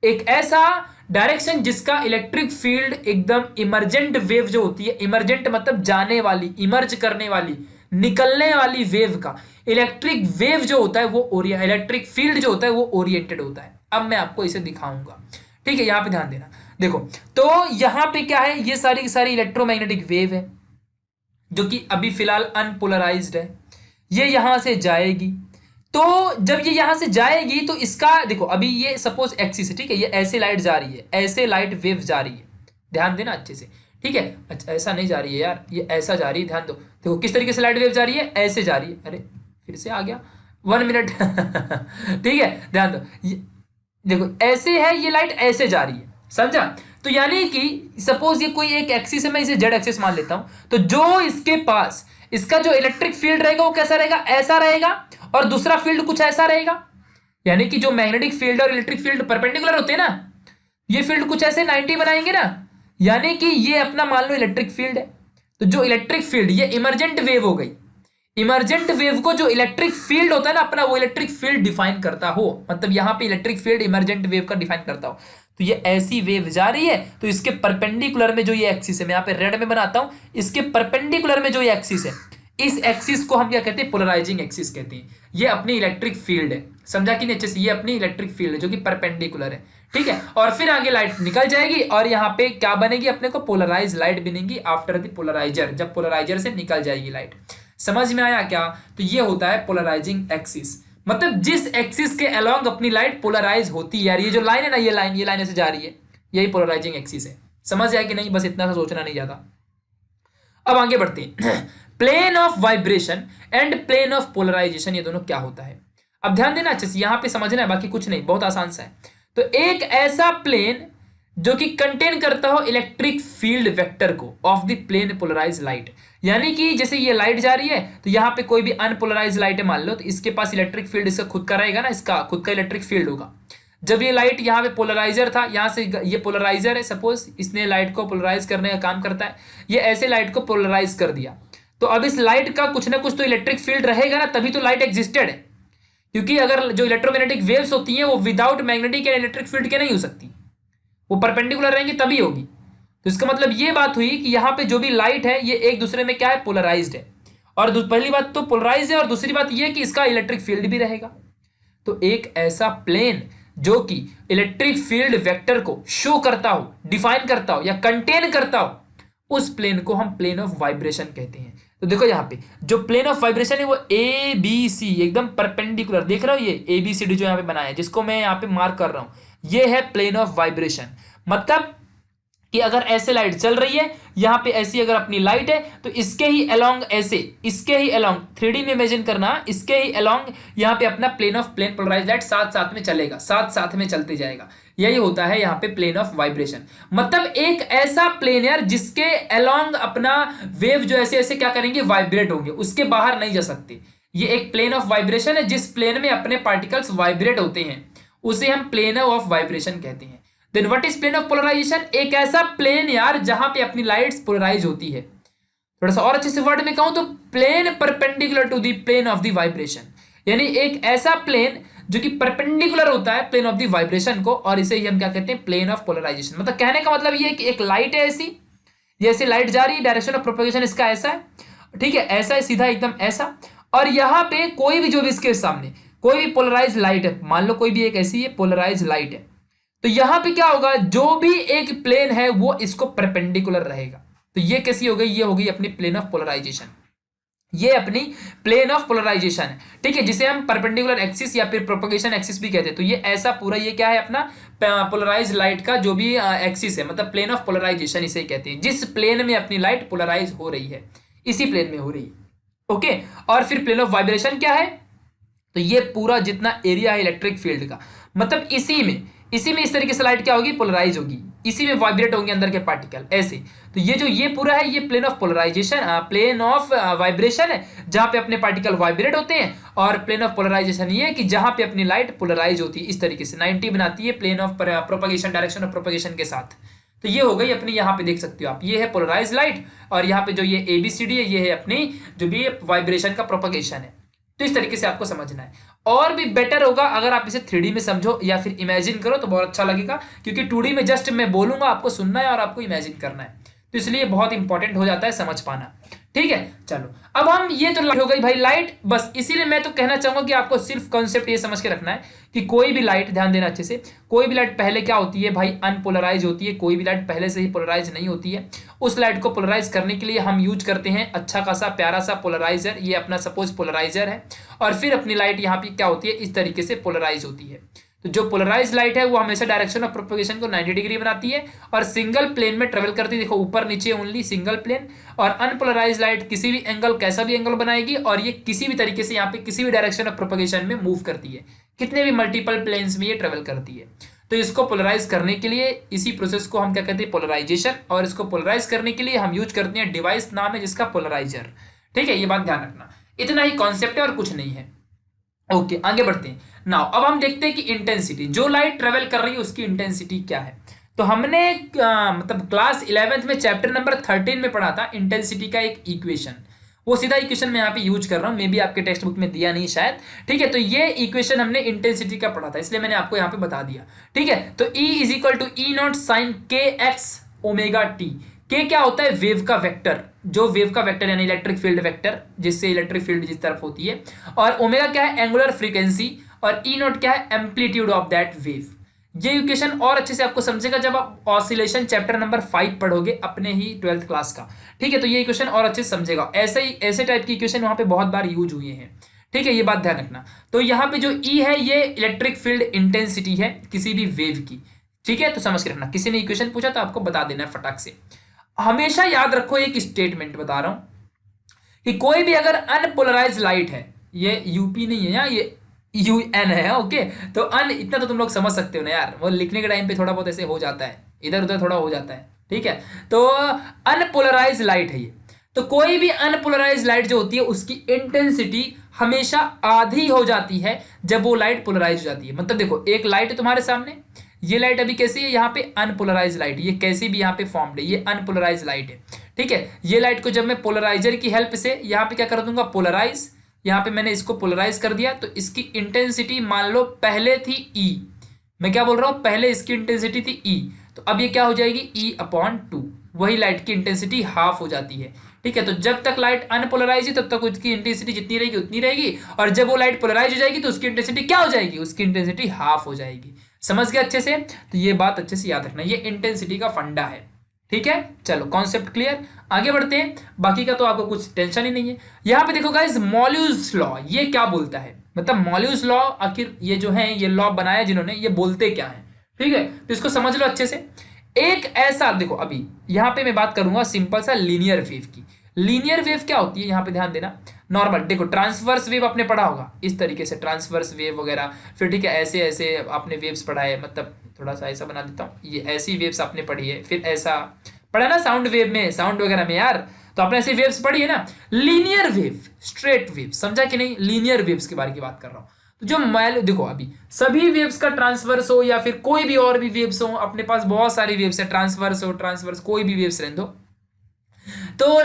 [SPEAKER 1] एक ऐसा डायरेक्शन जिसका इलेक्ट्रिक फील्ड एकदम इमरजेंट वेव जो होती है, इमरजेंट मतलब जाने वाली, इमर्ज करने वाली, निकलने वाली वेव का इलेक्ट्रिक वेव जो होता है वो इलेक्ट्रिक फील्ड जो होता है वो ओरिएंटेड होता है। अब मैं आपको इसे दिखाऊंगा, ठीक है, यहां पे ध्यान देना। देखो तो यहां पे क्या है, ये सारी की सारी इलेक्ट्रोमैग्नेटिक वेव है जो कि अभी फिलहाल अनपोलराइज्ड है, ये यहां से जाएगी। तो जब ये यहां से जाएगी तो इसका देखो, अभी ये सपोज एक्सिस है, ठीक है, ये ऐसे लाइट जा रही है, ऐसे लाइट वेव जा रही है, ध्यान देना अच्छे से, ठीक है। अच्छा ऐसा नहीं जा रही है यार, ये ऐसा जा रही है, ध्यान दो। देखो किस तरीके से लाइट वेव जा रही है, ऐसे जा रही है, अरे फिर से आ गया 1 मिनट ठीक है, ध्यान दो, देखो ऐसे है, ये लाइट ऐसे जा रही है, समझा। तो यानी कि सपोज ये कोई एक एक्सिस है, मैं इसे जेड एक्सिस मान लेता हूं, तो जो इसके पास इसका जो इलेक्ट्रिक फील्ड रहेगा वो कैसा रहेगा, ऐसा रहेगा, और दूसरा फील्ड कुछ ऐसा रहेगा। यानी कि जो मैग्नेटिक फील्ड और इलेक्ट्रिक फील्ड परपेंडिकुलर होते हैं ना, ये फील्ड कुछ ऐसे 90 बनाएंगे ना, यानी कि ये अपना मान लो इलेक्ट्रिक फील्ड है। तो जो इलेक्ट्रिक फील्ड, ये इमरजेंट वेव हो गई, इमरजेंट वेव को जो इलेक्ट्रिक फील्ड होता है ना अपना, वो इलेक्ट्रिक फील्ड डिफाइन करता हो, मतलब यहां पे इलेक्ट्रिक फील्ड इमरजेंट वेव का डिफाइन करता हो। तो ये ऐसी वेव जा रही है, तो इसके परपेंडिकुलर में जो ये एक्सिस है, मैं यहां पे रेड में बनाता हूं, इसके परपेंडिकुलर में जो ये एक्सिस है, इस एक्सिस को हम क्या कहते हैं, पोलराइजिंग एक्सिस कहते हैं। ये अपनी इलेक्ट्रिक फील्ड है, समझा कि नहीं अच्छे से, ये अपनी इलेक्ट्रिक फील्ड है जो कि परपेंडिकुलर है, ठीक है। और फिर आगे लाइट निकल जाएगी और यहाँ पे क्या बनेगी, अपने को पोलराइज लाइट बनेगी आफ्टर द पोलराइजर, जब पोलराइजर से निकल जाएगी लाइट। समझ में आया क्या? तो ये होता है पोलराइजिंग एक्सिस, मतलब जिस एक्सिस के अलोंग अपनी लाइट पोलराइज होती है। यार ये जो लाइन है ना, ये लाइन ऐसे जा रही है, यही पोलराइजिंग एक्सिस है। समझ आया कि नहीं? बस इतना सा सोचना नहीं ज्यादा। अब आगे बढ़ते हैं plane of vibration and plane of polarisation, ये दोनों क्या होता है? अब ध्यान देना अच्छे से, यहां पे समझना है, बाकी कुछ नहीं, बहुत आसान सा है। तो एक ऐसा प्लेन जो कि कंटेन करता हो इलेक्ट्रिक फील्ड वेक्टर को of the plane polarise light, यानी कि जैसे ये लाइट जा रही है, तो यहाँ पे कोई भी अनपोलराइज लाइट है मान लो, तो इसके पास इलेक्ट्रिक फील्ड इसका खुद का रहेगा ना, इसका खुद का इलेक्ट्रिक फील्ड होगा। जब ये लाइट यहाँ पे पोलराइजर था, यहाँ से ये पोलराइजर है, सपोज इसने लाइट को पोलराइज करने का काम करता है, ये ऐसे लाइट को पोलराइज कर दिया, तो अब इस लाइट का कुछ ना कुछ तो इलेक्ट्रिक फील्ड रहेगा ना, तभी तो लाइट एग्जिस्टेड है। क्योंकि अगर जो इलेक्ट्रोमैग्नेटिक वेव्स होती हैं वो विदाउट मैग्नेटिक या इलेक्ट्रिक फील्ड के नहीं हो सकती, वो परपेंडिकुलर रहेंगी तभी होगी। तो इसका मतलब ये बात हुई कि यहाँ पे जो भी लाइट है ये एक दूसरे में क्या है, पोलराइज्ड है। और पहली बात तो पोलराइज है, और दूसरी बात ये कि इसका इलेक्ट्रिक फील्ड भी रहेगा। तो एक ऐसा प्लेन जो कि इलेक्ट्रिक फील्ड वेक्टर को शो करता हो, डिफाइन करता हो या कंटेन करता हो, उस प्लेन को हम प्लेन ऑफ वाइब्रेशन कहते हैं। तो देखो यहाँ पे जो प्लेन ऑफ वाइब्रेशन है वो ए बी सी एकदम परपेंडिकुलर, देख रहे हो ये ए बी सी डी जो यहाँ पे बनाया है, जिसको मैं यहाँ पे मार्क कर रहा हूं, ये है प्लेन ऑफ वाइब्रेशन। मतलब कि अगर ऐसे लाइट चल रही है, यहाँ पे ऐसी अगर अपनी लाइट है, तो इसके ही अलोंग ऐसे, इसके ही अलोंग 3D में इमेजिन करना, इसके ही अलोंग यहाँ पे अपना plane of plane polarise light साथ साथ में चलेगा, साथ साथ में चलते जाएगा। यही होता है यहाँ पे प्लेन ऑफ वाइब्रेशन। मतलब एक ऐसा प्लेन यार जिसके अलोंग अपना वेव जो ऐसे ऐसे क्या करेंगे, वाइब्रेट होंगे, उसके बाहर नहीं जा सकते। ये एक प्लेन ऑफ वाइब्रेशन है, जिस प्लेन में अपने पार्टिकल्स वाइब्रेट होते हैं उसे हम प्लेन ऑफ वाइब्रेशन कहते हैं। Then what is plane of polarisation? एक ऐसा प्लेन यार जहां पे अपनी लाइट्स पोलराइज होती है। थोड़ा सा और अच्छे से वर्ड में कहूं तो plane perpendicular to the plane of the vibration, यानी एक ऐसा प्लेन जो कि परपेंडिकुलर होता है प्लेन ऑफ द वाइब्रेशन को, और इसे ही हम क्या कहते हैं, प्लेन ऑफ पोलराइजेशन। मतलब कहने का मतलब ये कि एक लाइट है ऐसी, जैसे लाइट जा रही है, डायरेक्शन ऑफ प्रोपगेशन इसका ऐसा है, ठीक है, ऐसा है सीधा एकदम ऐसा, और यहाँ पे कोई भी जो भी इसके सामने कोई भी पोलराइज लाइट है, मान लो कोई भी एक ऐसी है पोलराइज लाइट है, तो यहां पे क्या होगा, जो भी एक प्लेन है वो इसको परपेंडिकुलर रहेगा। तो ये कैसी हो गई, ये हो गई अपनी प्लेन ऑफ पोलराइजेशन, ये अपनी प्लेन ऑफ पोलराइजेशन है, ठीक है, जिसे हम परपेंडिकुलर एक्सिस या फिर प्रोपगेशन एक्सिस भी कहते हैं। तो ये ऐसा पूरा ये क्या है अपना पोलराइज लाइट का जो भी एक्सिस है, मतलब प्लेन ऑफ पोलराइजेशन इसे कहते हैं, जिस प्लेन में अपनी लाइट पोलराइज हो रही है इसी प्लेन में हो रही है। ओके, और फिर प्लेन ऑफ वाइब्रेशन क्या है, तो ये पूरा जितना एरिया है इलेक्ट्रिक फील्ड का, मतलब इसी में इस तरीके से लाइट क्या होगी, पोलराइज होगी, इसी में वाइब्रेट होंगे अंदर के पार्टिकल ऐसे। तो ये पूरा है, ये plane of polarisation, plane of vibration है जहां पे अपने पार्टिकल वाइब्रेट होते हैं, और प्लेन ऑफ पोलराइजेशन ये है कि जहां पे अपनी लाइट पोलराइज होती है, इस तरीके से 90 बनाती है plane of propagation, direction of propagation के साथ। तो ये हो गई अपनी, यहाँ पे देख सकते हो आप, ये है पोलराइज लाइट, और यहाँ पे जो ये ABCD है ये है अपनी जो भी वाइब्रेशन का प्रोपगेशन है। तो इस तरीके से आपको समझना है। और भी बेटर होगा अगर आप इसे 3D में समझो या फिर इमेजिन करो तो बहुत अच्छा लगेगा, क्योंकि 2D में जस्ट मैं बोलूंगा, आपको सुनना है और आपको इमेजिन करना है, तो इसलिए बहुत इंपॉर्टेंट हो जाता है समझ पाना। ठीक है, चलो अब हम, ये तो लाइट हो गई भाई लाइट, बस इसीलिए मैं तो कहना चाहूंगा कि आपको सिर्फ कॉन्सेप्ट ये समझ के रखना है कि कोई भी लाइट, ध्यान देना अच्छे से, कोई भी लाइट पहले क्या होती है भाई, अनपोलराइज होती है, कोई भी लाइट पहले से ही पोलराइज नहीं होती है। उस लाइट को पोलराइज करने के लिए हम यूज करते हैं अच्छा खासा प्यारा सा पोलराइजर, ये अपना सपोज पोलराइजर है, और फिर अपनी लाइट यहाँ पे क्या होती है, इस तरीके से पोलराइज होती है। तो जो पोलराइज लाइट है वो हमेशा डायरेक्शन ऑफ प्रोपगेशन को 90 डिग्री बनाती है और सिंगल प्लेन में ट्रेवल करती है, देखो ऊपर नीचे ओनली सिंगल प्लेन। और अनपोलराइज लाइट किसी भी एंगल, कैसा भी एंगल बनाएगी, और ये किसी भी तरीके से यहाँ पे किसी भी डायरेक्शन ऑफ प्रोपगेशन में मूव करती है, कितने भी मल्टीपल प्लेन्स में ये ट्रेवल करती है। तो इसको पोलराइज करने के लिए, इसी प्रोसेस को हम क्या कहते हैं, पोलराइजेशन, और इसको पोलराइज करने के लिए हम यूज करते हैं डिवाइस, नाम है जिसका पोलराइजर। ठीक है, ये बात ध्यान रखना, इतना ही कॉन्सेप्ट है और कुछ नहीं है। ओके, आगे बढ़ते हैं। नाउ अब हम देखते हैं कि इंटेंसिटी, जो लाइट ट्रेवल कर रही है उसकी इंटेंसिटी क्या है। तो हमने मतलब क्लास 11th में चैप्टर नंबर 13 में पढ़ा था इंटेंसिटी का एक इक्वेशन, वो सीधा इक्वेशन मैं यहाँ पे यूज कर रहा हूँ, मे बी आपके टेक्स्ट बुक में दिया नहीं शायद। ठीक है, तो ये इक्वेशन हमने इंटेंसिटी का पढ़ा था, इसलिए मैंने आपको यहाँ पे बता दिया। ठीक है, तो E is equal to E0 sine KX omega t. K क्या होता है, वेव का वेक्टर, जो वेव का वेक्टर यानी इलेक्ट्रिक फील्ड वेक्टर, जिससे इलेक्ट्रिक फील्ड जिस तरफ होती है, और ओमेगा क्या है, एंगुलर फ्रीक्वेंसी, और E0 क्या है, एम्पलीट्यूड ऑफ दैट वेव। ये इक्वेशन और अच्छे से आपको समझेगा जब आप ऑसिलेशन चैप्टर नंबर 5 पढ़ोगे अपने ही 12th क्लास का। ठीक है, तो ये इक्वेशन और अच्छे से समझेगा, ऐसे टाइप की इक्वेशन वहां पे बहुत बार यूज हुए हैं। ठीक है, ये बात ध्यान रखना। तो यहाँ पे जो E है ये इलेक्ट्रिक फील्ड इंटेंसिटी है किसी भी वेव की। ठीक है, तो समझ के रखना, किसी ने इक्वेशन पूछा तो आपको बता देना है फटाक से। हमेशा याद रखो, एक स्टेटमेंट बता रहा हूं कि कोई भी अगर अनपोलराइज लाइट है, ये यूपी नहीं है यार, ये UN है। ओके, तो इतना तो तुम लोग समझ सकते हो ना यार, वो लिखने के टाइम पे थोड़ा बहुत ऐसे हो जाता है, इधर उधर थोड़ा हो जाता है। ठीक है, तो अनपोलराइज लाइट है ये। तो कोई भी अनपोलराइज लाइट जो होती है उसकी इंटेंसिटी हमेशा आधी हो जाती है जब वो लाइट पोलराइज हो जाती है। मतलब देखो, एक लाइट है तुम्हारे सामने, ये लाइट अभी कैसी है, यहाँ पे अनपोलराइज लाइट, ये कैसी भी यहाँ पे फॉर्म्ड है, ये अनपोलराइज लाइट है। ठीक है, ये लाइट को जब मैं पोलराइजर की हेल्प से यहाँ पे क्या कर दूंगा, पोलराइज, यहाँ पे मैंने इसको पोलराइज कर दिया, तो इसकी इंटेंसिटी मान लो पहले थी E, मैं क्या बोल रहा हूँ, पहले इसकी इंटेंसिटी थी E, तो अब ये क्या हो जाएगी, E/2, वही लाइट की इंटेंसिटी हाफ हो जाती है। ठीक है, तो जब तक लाइट अनपोलराइज है तब तक उसकी इंटेंसिटी जितनी रहेगी उतनी रहेगी, और जब वो लाइट पोलराइज हो जाएगी तो उसकी इंटेंसिटी क्या हो जाएगी, उसकी इंटेंसिटी हाफ हो जाएगी। समझ गए अच्छे से, तो ये बात अच्छे से याद रखना, ये इंटेंसिटी का फंडा है। ठीक है, चलो कॉन्सेप्ट क्लियर, आगे बढ़ते हैं। बाकी का तो आपको कुछ टेंशन ही नहीं है। यहां पे देखो गाइस, मॉल्यूज लॉ ये क्या बोलता है, मतलब मॉल्यूज लॉ आखिर ये जो है, ये लॉ बनाया जिन्होंने, ये बोलते क्या है। ठीक है, तो इसको समझ लो अच्छे से। एक ऐसा देखो, अभी यहां पे मैं बात करूंगा सिंपल सा लीनियर वेव की। लीनियर वेव क्या होती है, यहां पे ध्यान देना। नॉर्मल देखो, ट्रांसवर्स वेव आपने पढ़ा होगा इस तरीके से, ट्रांसवर्स वेव वगैरह, फिर ठीक है ऐसे ऐसे आपने वेव्स पढ़ा है, मतलब थोड़ा सा ऐसा बना देता हूँ, ये ऐसी वेव्स आपने पढ़ी है, फिर ऐसा पढ़ा ना साउंड वेव में, साउंड वगैरह में यार, तो आपने ऐसी वेव्स पढ़ी है ना। लीनियर वेव, स्ट्रेट वेव, समझा कि नहीं, लीनियर वेव्स के बारे की बात कर रहा हूँ। तो जो देखो, अभी सभी वेव्स का ट्रांसवर्स हो या फिर कोई भी और भी वेव्स हो, अपने पास बहुत सारी वेव्स है, ट्रांसवर्स हो, ट्रांसवर्स कोई भी वेव्स रहने दो, तो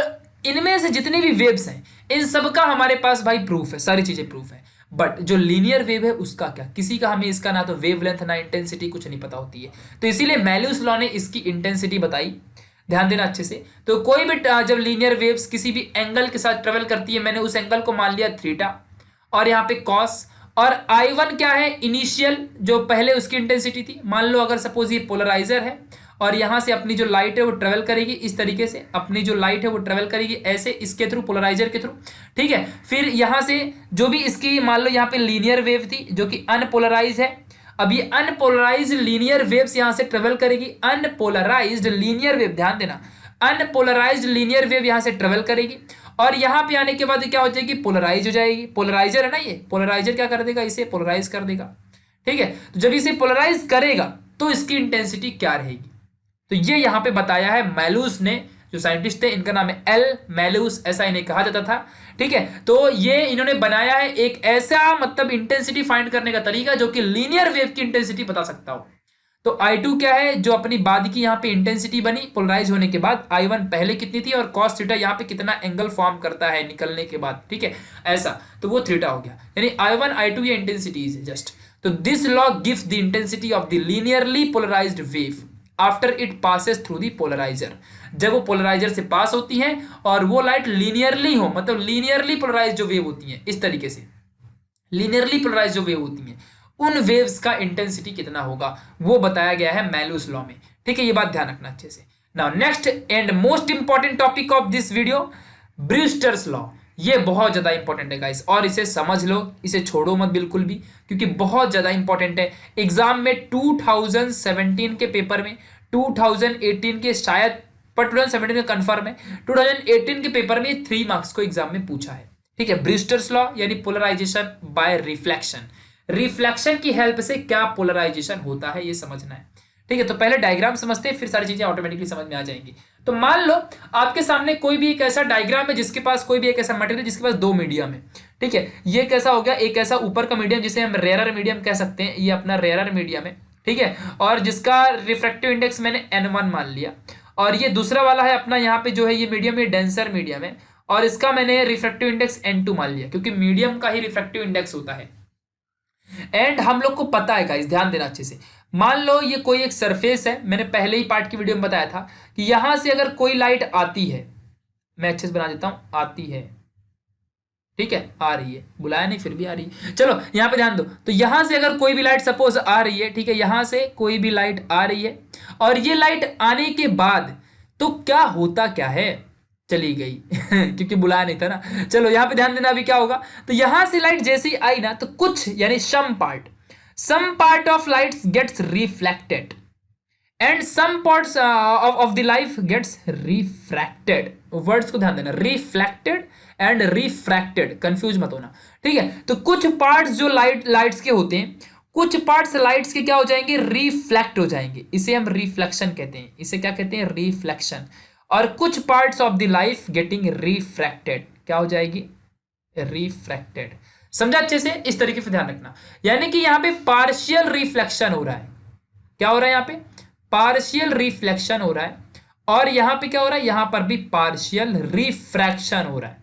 [SPEAKER 1] इनमें से जितनी भी वेव्स हैं इन सब का हमारे पास भाई प्रूफ है, सारी चीजें प्रूफ है। बट जो लीनियर वेव है उसका क्या, किसी का हमें इसका ना तो वेवलेंथ ना इंटेंसिटी कुछ नहीं पता होती है, तो इसीलिए मैल्यूस लॉ ने इसकी इंटेंसिटी बताई। ध्यान देना अच्छे से। तो कोई भी जब लीनियर वेव्स किसी भी एंगल के साथ ट्रेवल करती है, मैंने उस एंगल को मान लिया थीटा, और यहाँ पे कॉस, और I1 क्या है, इनिशियल जो पहले उसकी इंटेंसिटी थी। मान लो अगर सपोज ये पोलराइजर है और यहां से अपनी जो लाइट है वो ट्रेवल करेगी इस तरीके से, अपनी जो लाइट है वो ट्रेवल करेगी ऐसे इसके थ्रू, पोलराइजर के थ्रू, ठीक है। फिर यहां से जो भी इसकी मान लो यहाँ पे लीनियर वेव थी जो कि अनपोलराइज है, अब ये अनपोलराइज्ड लीनियर वेव्स यहां से ट्रेवल करेगी, अनपोलराइज्ड लीनियर वेव, ध्यान देना, अनपोलराइज्ड लीनियर वेव यहां से ट्रेवल करेगी और यहां पे आने के बाद क्या हो जाएगी, पोलराइज हो जाएगी। पोलराइजर है ना, ये पोलराइजर क्या कर देगा, इसे पोलराइज कर देगा, ठीक है। तो जब इसे पोलराइज करेगा तो इसकी इंटेंसिटी क्या रहेगी, तो ये यहां पे बताया है मैलूस ने, जो साइंटिस्ट थे इनका नाम है एल मैलूस, ऐसा इन्हें कहा जाता था, ठीक है। तो ये इन्होंने बनाया है एक ऐसा मतलब इंटेंसिटी फाइंड करने का तरीका जो कि लीनियर वेव की इंटेंसिटी बता सकता हो। तो I2 क्या है, जो अपनी बाद की यहाँ पे इंटेंसिटी बनी पोलराइज होने के बाद, I1 पहले कितनी थी और कॉस थीटा यहाँ पे कितना एंगल फॉर्म करता है निकलने के बाद, ठीक है, ऐसा, तो वो थीटा हो गया, यानी I1 I2 ये इंटेंसिटीज है जस्ट। तो this law gives the intensity of the linearly polarised wave after it passes through the polariser, जब वो पोलराइजर से पास होती है और वो लाइट लीनियरली हो, मतलब लीनियरली पोलराइज जो वेव होती है इस तरीके से, लीनियरली पोलराइज जो वेव होती है उन वेव्स का इंटेंसिटी कितना होगा वो बताया गया है मैलूस लॉ में, ठीक है। ये बात ध्यान रखना अच्छे से। Now next and most important topic of this video, Brewster's law. ये बहुत ज्यादा इंपॉर्टेंट है गाइस, और इसे समझ लो, इसे छोड़ो मत बिल्कुल भी, क्योंकि बहुत ज्यादा इंपॉर्टेंट है। एग्जाम में 2017 के पेपर में, 2018 के शायद, पर 2017 का कंफर्म है, 2018 के पेपर में 3 मार्क्स को एग्जाम में पूछा है, ठीक है। ब्रूस्टर्स लॉ यानी पोलराइजेशन बाय रिफ्लेक्शन, रिफ्लेक्शन की हेल्प से क्या पोलराइजेशन होता है ये समझना है, ठीक है। तो पहले डायग्राम समझते हैं, फिर सारी चीजें ऑटोमेटिकली समझ में आ जाएंगी। तो मान लो आपके सामने कोई भी एक ऐसा डायग्राम है जिसके पास कोई भी एक ऐसा मटेरियल जिसके पास 2 मीडियम है, ठीक है। ये कैसा हो गया, एक ऐसा ऊपर का मीडियम जिसे हम रेयरर मीडियम कह सकते हैं, ये अपना रेयरर मीडियम है, ठीक है, और जिसका रिफ्रैक्टिव इंडेक्स मैंने N1 मान लिया। और ये दूसरा वाला है अपना, यहाँ पे जो है ये मीडियम, ये डेंसर मीडियम है, और इसका मैंने रिफ्रैक्टिव इंडेक्स N2 मान लिया, क्योंकि मीडियम का ही रिफ्रैक्टिव इंडेक्स होता है। एंड हम लोग को पता है गाइस, ध्यान देना अच्छे से, मान लो ये कोई एक सरफेस है, मैंने पहले ही पार्ट की वीडियो में बताया था कि यहां से अगर कोई लाइट आती है, मैं अच्छे से बना देता हूं, आती है, ठीक है, आ रही है, बुलाया नहीं फिर भी आ रही है, चलो यहां पे ध्यान दो। तो यहां से अगर कोई भी लाइट सपोज आ रही है, ठीक है, यहां से कोई भी लाइट आ रही है, और ये लाइट आने के बाद तो क्या होता क्या है, चली गई क्योंकि बुलाया नहीं था ना। चलो यहाँ पे ध्यान देना, अभी क्या होगा, तो यहां से लाइट जैसे ही आई ना, तो कुछ यानी some part of light gets reflected and some parts of the light gets refracted। Words को ध्यान देना, reflected and refracted, कंफ्यूज मत होना, ठीक है। तो कुछ पार्ट्स जो लाइट्स के होते हैं, कुछ पार्ट्स लाइट्स के क्या हो जाएंगे, रिफ्लेक्ट हो जाएंगे, इसे हम रिफ्लेक्शन कहते हैं, इसे क्या कहते हैं, रिफ्लेक्शन। और कुछ parts of the life getting refracted, क्या हो जाएगी, रिफ्रैक्टेड। समझा अच्छे से, इस तरीके से ध्यान रखना, यानी कि यहां पे पार्शियल रिफ्लेक्शन हो रहा है, क्या हो रहा है यहाँ पे, पार्शियल रिफ्लेक्शन हो रहा है, और यहां पे क्या हो रहा है, यहां पर भी पार्शियल रिफ्रैक्शन हो रहा है।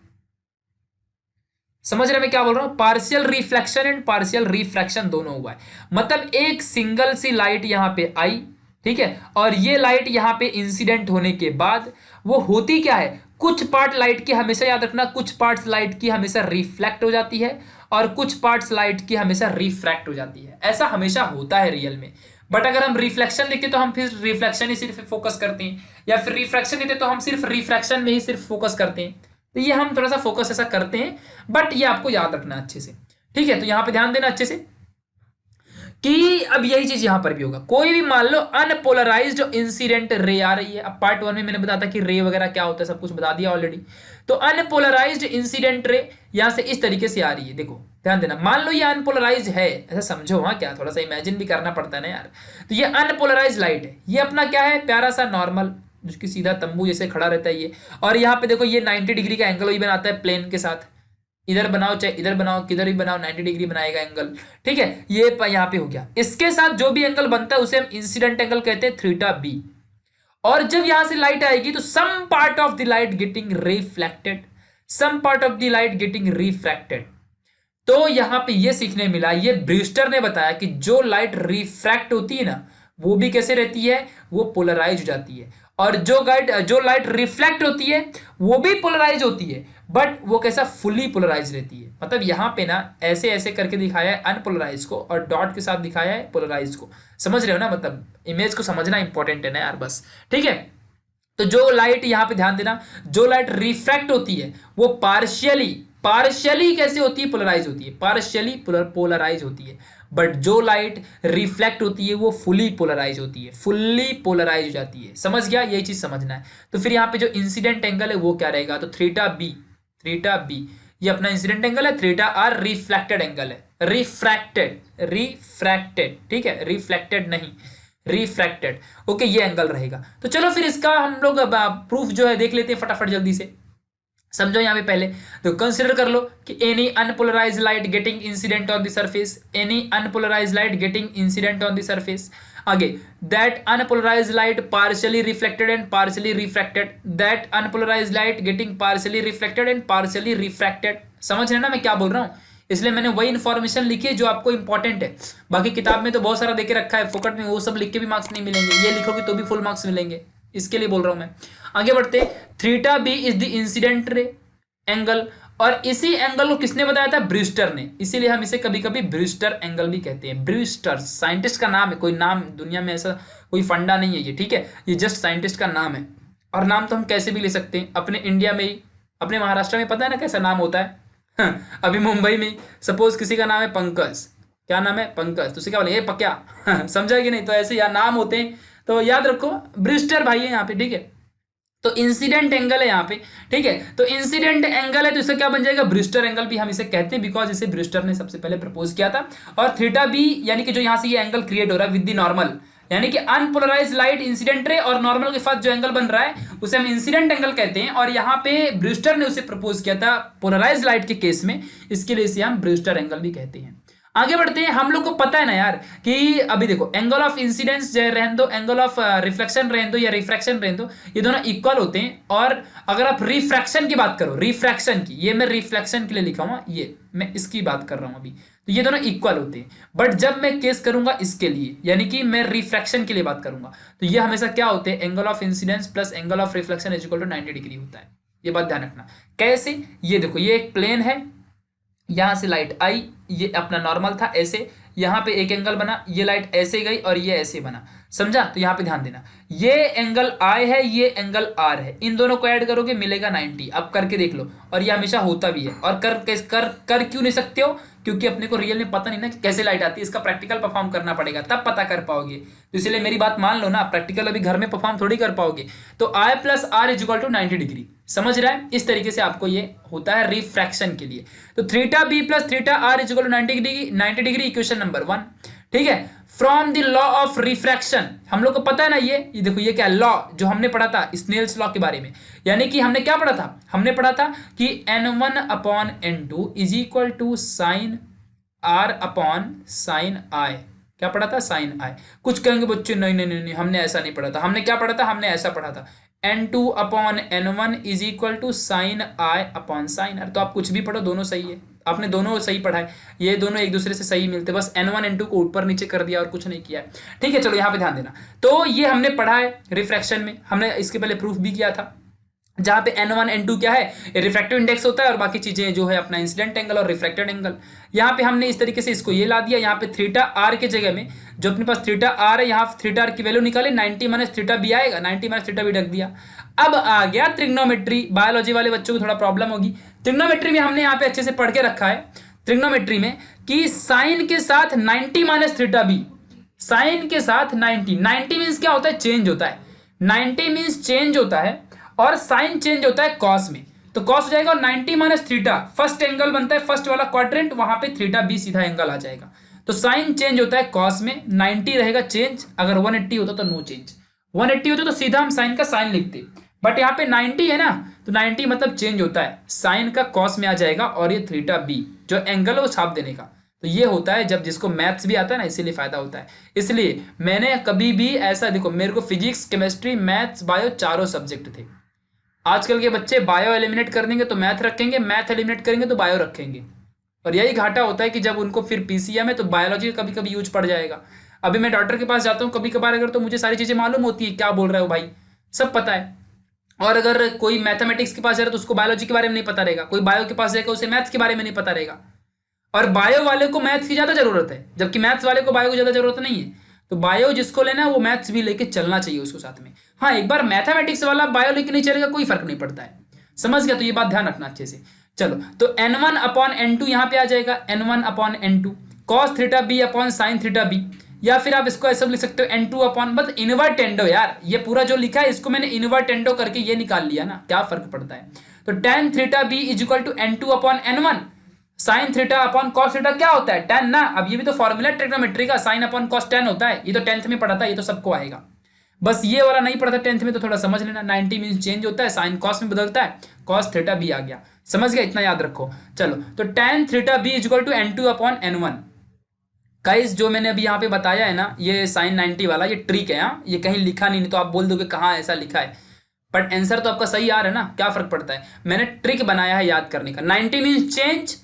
[SPEAKER 1] समझ रहे मैं क्या बोल रहा हूं, partial reflection and partial refraction दोनों हुआ है। मतलब एक सिंगल सी लाइट यहां पे आई, ठीक है, और ये लाइट यहां पे इंसिडेंट होने के बाद वो होती क्या है, कुछ पार्ट लाइट की, हमेशा याद रखना, कुछ पार्ट्स लाइट की हमेशा रिफ्लेक्ट हो जाती है और कुछ पार्ट्स लाइट की हमेशा रिफ्रैक्ट हो जाती है। ऐसा हमेशा होता है रियल में, बट अगर हम रिफ्लेक्शन लिखते तो हम फिर रिफ्लेक्शन ही सिर्फ फोकस करते हैं, या फिर रिफ्रैक्शन लेते तो हम सिर्फ रिफ्रैक्शन में ही सिर्फ फोकस करते हैं। तो ये हम थोड़ा सा फोकस ऐसा करते हैं, बट ये आपको याद रखना अच्छे से, ठीक है। तो यहां पे ध्यान देना अच्छे से कि अब यही चीज यहां पर भी होगा, कोई भी मान लो अनपोलराइज्ड इंसिडेंट रे आ रही है। अब पार्ट 1 में मैंने बताया था कि रे वगैरह क्या होता है, सब कुछ बता दिया ऑलरेडी। तो अनपोलराइज्ड इंसिडेंट रे यहां से इस तरीके से आ रही है, देखो ध्यान देना, मान लो ये अनपोलराइज है, ऐसा समझो, हाँ क्या थोड़ा सा इमेजिन भी करना पड़ता है ना यार। तो ये अनपोलराइज लाइट है, ये अपना क्या है, प्यारा सा नॉर्मल, जिसकी सीधा तंबू जैसे खड़ा रहता है ये, और यहाँ पे देखो ये 90 डिग्री का एंगल भी बनाता है प्लेन के साथ, इधर बनाओ चाहे इधर बनाओ, किधर भी बनाओ 90 डिग्री बनाएगा एंगल, ठीक है। ये यहाँ पे हो गया, इसके साथ जो भी एंगल बनता है उसे हम इंसिडेंट एंगल कहते हैं, थीटा बी। और जब यहां से लाइट आएगी तो some part of the light getting reflected, some part of the light getting refracted. तो यहां पे ये सीखने मिला, ये ब्रूस्टर ने बताया कि जो लाइट रिफ्रैक्ट होती है ना, वो भी कैसे रहती है, वो पोलराइज हो जाती है, और जो लाइट रिफ्लेक्ट होती है वो भी पोलराइज होती है, बट वो कैसा, फुल्ली पोलराइज रहती है। मतलब यहाँ पे ना ऐसे ऐसे करके दिखाया है अनपोलराइज को और डॉट के साथ दिखाया है पोलराइज को। समझ रहे हो ना, मतलब इमेज को समझना इंपॉर्टेंट है ना यार, बस। ठीक है, तो जो लाइट यहाँ पे ध्यान देना, जो लाइट रिफ्रैक्ट होती है वो पार्शियली पार्शियली कैसे होती है, पोलराइज होती है, पार्शियली पोलराइज होती है। बट जो लाइट रिफ्लेक्ट होती है वो फुली पोलराइज होती है, फुल्ली पोलराइज हो जाती है। समझ गया, यही चीज समझना है। तो फिर यहाँ पे जो इंसिडेंट एंगल है वो क्या रहेगा, तो थीटा बी ये अपना इंसिडेंट एंगल है, थीटा आर रिफ्लेक्टेड एंगल है, रिफ्रैक्टेड, ठीक है, रिफ्लेक्टेड नहीं, रिफ्रैक्टेड। ओके, ये एंगल रहेगा। तो चलो फिर इसका हम लोग प्रूफ जो है देख लेते हैं फटाफट जल्दी से। समझो यहाँ पे पहले तो कंसिडर कर लो कि any unpolarise light getting incident on the surface, any unpolarise light getting incident on the surface. आगे, that unpolarise light partially reflected and partially refracted, that unpolarise light getting partially reflected and partially refracted. समझ रहे ना मैं क्या बोल रहा हूँ, इसलिए मैंने वही इन्फॉर्मेशन लिखी है जो आपको इंपॉर्टेंट है। बाकी किताब में तो बहुत सारा देके रखा है फोकट में, वो सब लिख के भी मार्क्स नहीं मिलेंगे, ये लिखोगे तो भी फुल मार्क्स मिलेंगे, इसके लिए बोल रहा हूं मैं। आगे बढ़ते, theta B is the incident ray angle, और इसी एंगल को किसने बताया था, ब्रूस्टर ने, इसीलिए हम इसे कभी कभी ब्रूस्टर एंगल भी कहते हैं। ब्रूस्टर साइंटिस्ट का नाम है, कोई नाम दुनिया में ऐसा कोई फंडा नहीं है ये, ठीक है, ये जस्ट साइंटिस्ट का नाम है। और नाम तो हम कैसे भी ले सकते हैं, अपने इंडिया में ही, अपने महाराष्ट्र में पता है ना कैसा नाम होता है। अभी मुंबई में सपोज किसी का नाम है पंकज, क्या नाम है, पंकज, तो उसे क्या बोले, ये पक्या। समझा कि नहीं, तो ऐसे यार नाम होते हैं, तो याद रखो ब्रूस्टर भाई है यहाँ पे, ठीक है। तो इंसिडेंट एंगल है यहाँ पे, ठीक है, तो इंसिडेंट एंगल है तो इसका क्या बन जाएगा, ब्रूस्टर एंगल भी हम इसे कहते हैं, बिकॉज इसे ब्रूस्टर ने सबसे पहले प्रपोज किया था। और थीटा बी यानी कि जो यहाँ से ये एंगल क्रिएट हो रहा है विद द नॉर्मल, यानी कि अनपोलराइज लाइट इंसिडेंट रे और नॉर्मल के साथ जो एंगल बन रहा है उसे हम इंसिडेंट एंगल कहते हैं। और यहाँ पे ब्रूस्टर ने उसे प्रपोज किया था पोलराइज लाइट के केस में, इसके लिए इसे हम ब्रूस्टर एंगल भी कहते हैं। आगे बढ़ते हैं, हम लोग को पता है ना यार कि अभी देखो एंगल ऑफ इंसिडेंस रहने दो, एंगल ऑफ रिफ्लेक्शन रहने दो या रिफ्रैक्शन रहने दो, ये दोनों इक्वल होते हैं। और अगर आप रिफ्रैक्शन की बात करो, रिफ्रैक्शन की, ये मैं रिफ्लेक्शन के लिए लिखा हुआ, ये मैं इसकी बात कर रहा हूं अभी, तो ये दोनों इक्वल होते हैं। बट जब मैं केस करूंगा इसके लिए, यानी कि मैं रिफ्रैक्शन के लिए बात करूंगा, तो ये हमेशा क्या होते हैं, angle of incidence plus angle of reflection is equal to 90 degree होता है। ये बात ध्यान रखना। कैसे, ये देखो ये एक प्लेन है, यहां से लाइट आई, ये अपना नॉर्मल था ऐसे, यहां पे एक एंगल बना, ये लाइट ऐसे गई और ये ऐसे बना, समझा। तो यहां पे ध्यान देना, ये एंगल आई है, ये एंगल आर है, इन दोनों को ऐड करोगे मिलेगा 90। अब करके देख लो, और ये हमेशा होता भी है। और कर क्यों नहीं सकते हो, क्योंकि अपने को रियल में पता नहीं ना कि कैसे लाइट आती है, इसका प्रैक्टिकल परफॉर्म करना पड़ेगा तब पता कर पाओगे। तो इसलिए मेरी बात मान लो ना, प्रैक्टिकल अभी घर में परफॉर्म थोड़ी कर पाओगे। तो I plus R is equal to 90 degree, समझ रहा है, इस तरीके से आपको ये होता है रिफ्रैक्शन के लिए। तो theta B plus theta R is equal to 90 degree, equation number 1, ठीक है। From the law of refraction, हम लोग को पता है ना, ये देखो ये क्या लॉ जो हमने पढ़ा था स्नेल्स लॉ के बारे में, यानी कि हमने क्या पढ़ा था, हमने पढ़ा था कि n1 upon n2 is equal to sine R upon sine I. क्या पढ़ा था, साइन आई। कुछ कहेंगे बच्चे नहीं नहीं नहीं, हमने ऐसा नहीं पढ़ा था, हमने क्या पढ़ा था, हमने ऐसा पढ़ा था, n2 upon n1 is equal to sine I upon sine R. तो आप कुछ भी पढ़ो, दोनों सही है, आपने दोनों सही पढ़ा है, ये दोनों एक दूसरे से सही मिलते, बस n1 n2 को ऊपर नीचे कर दिया और कुछ नहीं किया है, ठीक है। चलो यहाँ पे ध्यान देना, तो ये हमने पढ़ा है रिफ्रैक्शन में, हमने इसके पहले प्रूफ भी किया था, जहां पे n1 n2 क्या है, रिफ्रैक्टिव इंडेक्स होता है, और बाकी चीजें जो है अपना इंसिडेंट एंगल और रिफ्रैक्टेड एंगल। यहाँ पे हमने इस तरीके से इसको ये ला दिया, यहाँ पे थीटा आर के जगह में जो अपने पास थीटा आर है, यहाँ थीटा आर की वैल्यू निकाली, 90 माइनस थीटा बी आएगा, 90 माइनस थीटा बी रख दिया। अब आ गया ट्रिग्नोमेट्री, बायोलॉजी वाले बच्चों को थोड़ा प्रॉब्लम होगी, ट्रिग्नोमेट्री में हमने यहाँ पे अच्छे से पढ़ के रखा है ट्रिग्नोमेट्री में कि साइन के साथ 90 माइनस थीटा बी, साइन के साथ 90 मीन्स क्या होता है, चेंज होता है, 90 मीन्स चेंज होता है, और साइन चेंज होता है कॉस में, तो कॉस हो जाएगा, और 90 माइनस थीटा फर्स्ट एंगल बनता है, फर्स्ट वाला क्वाड्रेंट, वहां पे थीटा बी सीधा एंगल आ जाएगा। तो साइन चेंज होता है कॉस में, 90 रहेगा चेंज, अगर 180 होता तो नो चेंज, 180 होता तो सीधा हम साइन का साइन लिखते, बट यहाँ पे 90 है ना, तो 90 मतलब चेंज होता है, साइन का कॉस में आ जाएगा, और ये थीटा बी जो एंगल है वो छाप देने का। तो ये होता है जब जिसको मैथ्स भी आता है ना, इसीलिए फायदा होता है। इसलिए मैंने कभी भी ऐसा, देखो मेरे को फिजिक्स केमिस्ट्री मैथ्स बायो चारों सब्जेक्ट थे, आजकल के बच्चे बायो एलिमिनेट कर देंगे तो मैथ रखेंगे, मैथ एलिमिनेट करेंगे तो बायो रखेंगे, और यही घाटा होता है कि जब उनको फिर पीसीएम है तो बायोलॉजी का कभी कभी यूज पड़ जाएगा। अभी मैं डॉक्टर के पास जाता हूँ कभी कभार अगर, तो मुझे सारी चीजें मालूम होती है, क्या बोल रहे हो भाई, सब पता है। और अगर कोई मैथमेटिक्स के पास जा रहा है तो उसको बायोलॉजी के बारे में नहीं पता रहेगा, कोई बायो के पास जाएगा उसे मैथ्स के बारे में नहीं पता रहेगा। और बायो वाले को मैथ्स की ज़्यादा जरूरत है, जबकि मैथ्स वाले को बायो की ज़्यादा जरूरत नहीं है। तो बायो जिसको लेना है वो मैथ्स भी लेके चलना चाहिए उसको साथ में। हाँ, एक बार मैथमेटिक्स वाला बायो लेके नहीं चलेगा कोई फर्क नहीं पड़ता है, समझ गया? तो ये बात ध्यान रखना अच्छे से। चलो, तो n1/n2 यहाँ पे आ जाएगा, n1/n2 cos theta B upon sine theta B, या फिर आप इसको ऐसा लिख सकते हो n2 अपॉन, बस इनवर्टेंडो यार, ये पूरा जो लिखा है इसको मैंने इनवर्टेंडो करके ये निकाल लिया ना, क्या फर्क पड़ता है। तो tan theta B is equal to n2/n1, sine theta upon cos theta क्या होता है, tan ना। अब ये भी तो फॉर्मूला ट्रिग्नोमेट्री का, साइन अपॉन कॉस tan होता है, ये तो 10th में पढ़ा था, ये तो सबको आएगा। बस ये वाला नहीं पढ़ा था 10th में तो थोड़ा समझ लेना, 90 मीन्स चेंज होता है, साइन कॉस में बदलता है, कॉस थीटा बी आ गया, समझ गया? इतना याद रखो। चलो, तो tan theta B is equal to n2/n1। Guys जो मैंने अभी यहाँ पे बताया है ना, ये साइन 90 वाला, ये ट्रिक है, हाँ, ये कहीं लिखा नहीं तो आप बोल दोगे कहाँ ऐसा लिखा है, बट आंसर तो आपका सही आ रहा है ना, क्या फर्क पड़ता है। मैंने ट्रिक बनाया है याद करने का। 90 means change,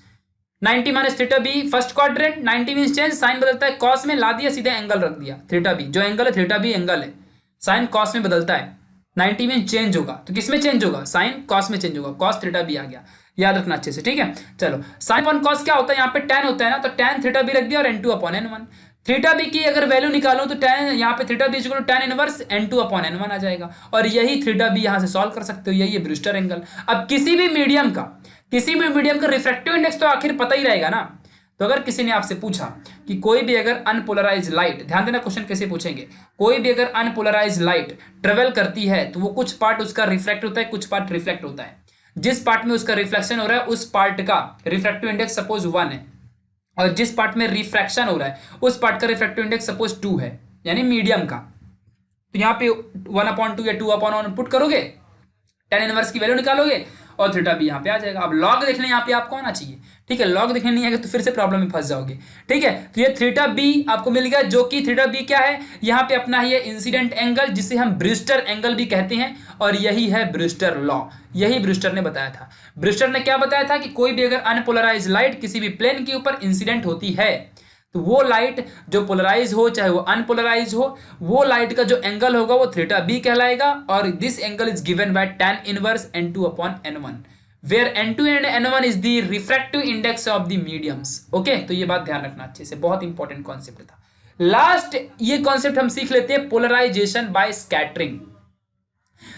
[SPEAKER 1] 90 minus theta B first quadrant, 90 means change, sine बदलता है कॉस में, ला दिया सीधे एंगल रख दिया, थीटा बी जो एंगल है थीटा बी एंगल है, साइन कॉस में बदलता है, 90 मीन्स चेंज होगा तो किस में चेंज होगा, साइन कॉस में चेंज होगा, कॉस थीटा बी आ गया, याद रखना अच्छे से, ठीक है। चलो, साइन अपॉन कॉस क्या होता है, यहाँ पे tan होता है ना, तो tan थीटा बी रख दिया और n2/n1। थीटा बी की अगर वैल्यू निकालो तो tan, यहाँ पे theta B equal to tan inverse n2/n1 आ जाएगा, और यही थीटा बी यहाँ से सॉल्व कर सकते हो, यही है ब्रूस्टर एंगल। अब किसी भी मीडियम का रिफ्रैक्टिव इंडेक्स तो आखिर पता ही रहेगा ना। तो अगर किसी ने आपसे पूछा कि कोई भी अगर अनपोलराइज लाइट, ध्यान देना क्वेश्चन कैसे पूछेंगे, कोई भी अगर अनपोलराइज लाइट ट्रेवल करती है तो वो कुछ पार्ट उसका रिफ्रैक्ट होता है, कुछ पार्ट रिफ्लेक्ट होता है। जिस पार्ट में उसका रिफ्लेक्शन हो रहा है उस पार्ट का रिफ्रैक्टिव इंडेक्स सपोज 1 है, और जिस पार्ट में रिफ्रैक्शन हो रहा है उस पार्ट का रिफ्रैक्टिव इंडेक्स सपोज 2 है, यानी मीडियम का। तो यहाँ पे 1/2 या 2/1 पुट करोगे, tan इनवर्स की वैल्यू निकालोगे और थीटा भी यहाँ पे आ जाएगा। अब लॉग देखने यहाँ पे आपको आना चाहिए, ठीक है, लॉग देखने नहीं आएगा तो फिर से प्रॉब्लम में फंस जाओगे, ठीक है। तो ये थीटा बी आपको मिल गया, जो कि थीटा बी क्या है, यहाँ पे अपना है इंसिडेंट एंगल जिसे हम ब्रूस्टर एंगल भी कहते हैं, और यही है ब्रूस्टर लॉ, यही ब्रूस्टर ने बताया था। ब्रूस्टर ने क्या बताया था कि कोई भी अगर अनपोलराइज लाइट किसी भी प्लेन के ऊपर इंसिडेंट होती है तो वो लाइट जो पोलराइज हो चाहे वो अनपोलराइज हो, वो लाइट का जो एंगल होगा वो थीटा बी कहलाएगा, और this angle is given by tan inverse n2/n1 where n2 and n1 is the refractive index of the mediums। Okay, तो ये बात ध्यान रखना अच्छे से, बहुत इंपॉर्टेंट कॉन्सेप्ट था। लास्ट ये कॉन्सेप्ट हम सीख लेते हैं, पोलराइजेशन बाय स्कैटरिंग।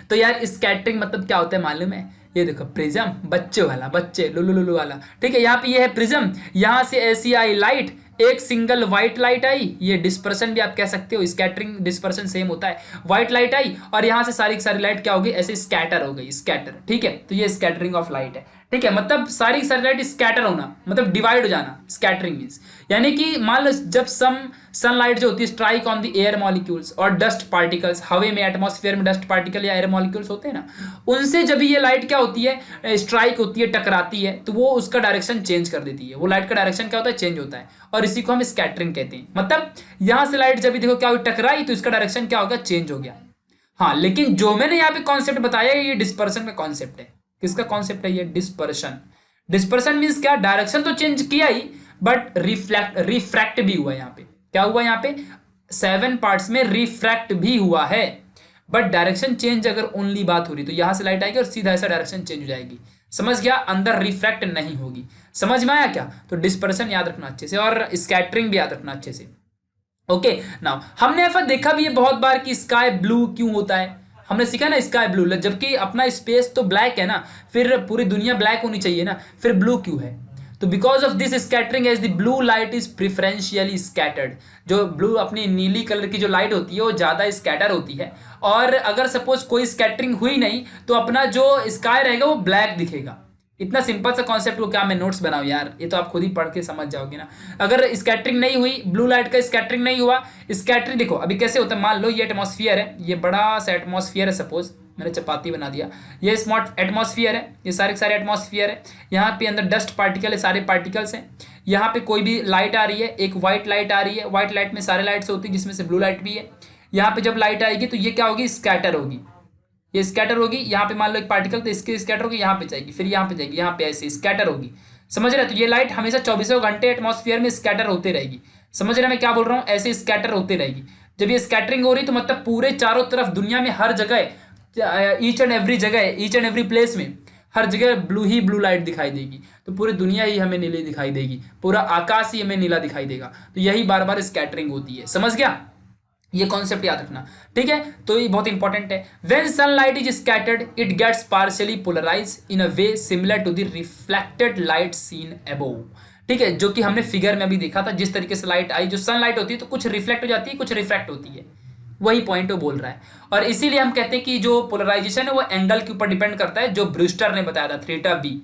[SPEAKER 1] तो यार स्कैटरिंग मतलब क्या होता है मालूम है, ये देखो प्रिज्म, बच्चे वाला, बच्चे लुलु वाला, ठीक है। यहाँ पे ये है प्रिज्म, यहाँ से ऐसी आई लाइट, एक सिंगल व्हाइट लाइट आई, ये डिस्पर्सन भी आप कह सकते हो, स्कैटरिंग डिस्पर्सन सेम होता है। व्हाइट लाइट आई और यहाँ से सारी की सारी लाइट क्या होगी, ऐसे स्कैटर हो गई, स्कैटर, ठीक है। तो ये स्कैटरिंग ऑफ लाइट है, ठीक है, मतलब सारी की सारी लाइट स्कैटर होना, मतलब डिवाइड हो जाना, स्कैटरिंग मीन्स। यानी कि मान लो जब सनलाइट जो होती है strike on the air molecules और डस्ट पार्टिकल्स, हवा में एटमॉस्फेयर में डस्ट पार्टिकल या एयर मॉलिक्यूल्स होते हैं ना, उनसे जब ये लाइट क्या होती है, स्ट्राइक होती है, टकराती है, तो वो उसका डायरेक्शन चेंज कर देती है, वो लाइट का डायरेक्शन क्या होता है, चेंज होता है, और इसी को हम स्कैटरिंग कहते हैं। मतलब यहाँ से लाइट जब भी देखो क्या हुई, टकराई, तो इसका डायरेक्शन क्या होगा, चेंज हो गया। हाँ, लेकिन जो मैंने यहाँ पे कॉन्सेप्ट बताया ये डिस्पर्सन का कॉन्सेप्ट है। किसका कॉन्सेप्ट है ये, डिस्पर्शन। डिस्पर्सन मीन्स क्या, डायरेक्शन तो चेंज किया ही बट रिफ्रैक्ट भी हुआ। यहाँ पे क्या हुआ, यहाँ पे 7 पार्ट्स में रिफ्रैक्ट भी हुआ है, बट डायरेक्शन चेंज अगर ओनली बात हो रही तो यहाँ से लाइट आएगी और सीधा ऐसा डायरेक्शन चेंज हो जाएगी, समझ गया, अंदर रिफ्रैक्ट नहीं होगी। समझ में आया क्या? तो डिस्पर्सन याद रखना अच्छे से, और स्कैटरिंग भी याद रखना अच्छे से। ओके, नाउ हमने ऐसा देखा भी है बहुत बार कि स्काई ब्लू क्यों होता है, हमने सीखा ना स्काई ब्लू, जबकि अपना स्पेस तो ब्लैक है ना, फिर पूरी दुनिया ब्लैक होनी चाहिए ना, फिर ब्लू क्यों है? तो because of this scattering as the blue light is preferentially scattered. जो ब्लू अपनी नीली कलर की जो लाइट होती है वो ज़्यादा स्कैटर होती है, और अगर सपोज कोई स्कैटरिंग हुई नहीं तो अपना जो स्काई रहेगा वो ब्लैक दिखेगा। इतना सिंपल सा कॉन्सेप्ट को क्या मैं नोट्स बनाऊं यार, ये तो आप खुद ही पढ़ के समझ जाओगे ना। अगर स्कैटरिंग नहीं हुई, ब्लू लाइट का स्कैटरिंग नहीं हुआ, स्कैटरिंग देखो अभी कैसे होता है, मान लो ये एटमॉस्फियर है, ये बड़ा सा एटमॉस्फियर है, सपोज मैंने चपाती बना दिया, ये स्मॉट एटमॉस्फियर है, ये सारे के सारे एटमॉस्फियर है, यहाँ पे अंदर डस्ट पार्टिकल है, सारे पार्टिकल्स हैं, यहाँ पे कोई भी लाइट आ रही है, एक व्हाइट लाइट आ रही है, व्हाइट लाइट में सारे लाइट्स होती है जिसमें से ब्लू लाइट भी है। यहाँ पे जब लाइट आएगी तो ये क्या होगी, स्कैटर होगी, ये स्कैटर होगी। यहाँ पे मान लो एक पार्टिकल, तो इसकी स्कैटर होगी, यहाँ पे जाएगी, फिर यहाँ पे जाएगी, यहाँ पे ऐसे स्कैटर होगी, समझ रहे? तो ये लाइट हमेशा 24 घंटे एटमॉस्फेयर में स्कैटर होते रहेगी, समझ रहे मैं क्या बोल रहा हूँ, ऐसे स्कैटर होते रहेगी। जब ये स्कैटरिंग हो रही तो मतलब पूरे चारों तरफ दुनिया में हर जगह ईच एंड एवरी जगह, ईच एंड एवरी प्लेस में हर जगह ब्लू ही ब्लू लाइट दिखाई देगी, तो पूरी दुनिया ही हमें नीली दिखाई देगी, पूरा आकाश ही हमें नीला दिखाई देगा। तो यही बार बार स्कैटरिंग होती है, समझ गया? ये कॉन्सेप्ट याद रखना, ठीक है? तो ये बहुत इंपॉर्टेंट है। When sunlight is scattered it gets partially polarise in a way similar to the reflected light seen above, ठीक है? जो कि हमने फिगर में अभी देखा था, जिस तरीके से लाइट आई, जो सनलाइट होती है तो कुछ रिफ्लेक्ट हो जाती है, कुछ रिफ्रैक्ट होती है, वही पॉइंट वो बोल रहा है। और इसीलिए हम कहते हैं कि जो पोलराइजेशन है वो एंगल के ऊपर डिपेंड करता है, जो ब्रूस्टर ने बताया था थीटा बी,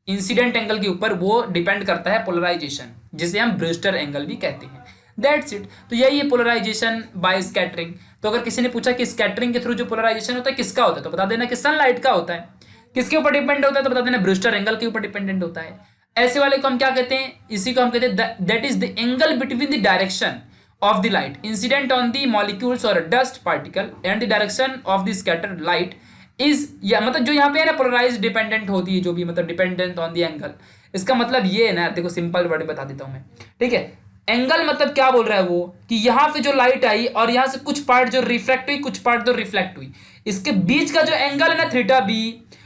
[SPEAKER 1] इंसिडेंट एंगल के ऊपर वो डिपेंड करता है पोलराइजेशन, जिसे हम ब्रूस्टर एंगल भी कहते हैं। That's it. तो यही है पोलराइजेशन बाय स्कैटरिंग। तो अगर किसी ने पूछा कि स्कैटरिंग के थ्रू जो पोलराइजेशन होता है किसका होता है, तो बता देना कि सनलाइट का होता है। किसके ऊपर डिपेंड होता है, तो बता देना ब्रूस्टर एंगल के ऊपर डिपेंडेंट होता है। ऐसे वाले को हम क्या कहते हैं, इसी को हम कहते हैं that is the angle between the direction of the light incident on the molecules or dust particle and the direction of the scattered light is, या मतलब जो यहाँ पे है ना पोलराइज डिपेंडेंट होती है, जो भी मतलब डिपेंडेंट ऑन द एंगल, इसका मतलब ये है ना, देखो सिंपल वर्ड बता देता हूँ मैं, ठीक है? एंगल मतलब क्या बोल रहा है वो, कि यहाँ पे जो लाइट आई और यहाँ से कुछ पार्ट जो रिफ्लेक्ट हुई, कुछ पार्ट जो रिफ्लेक्ट हुई, इसके बीच का जो एंगल है ना थीटा बी,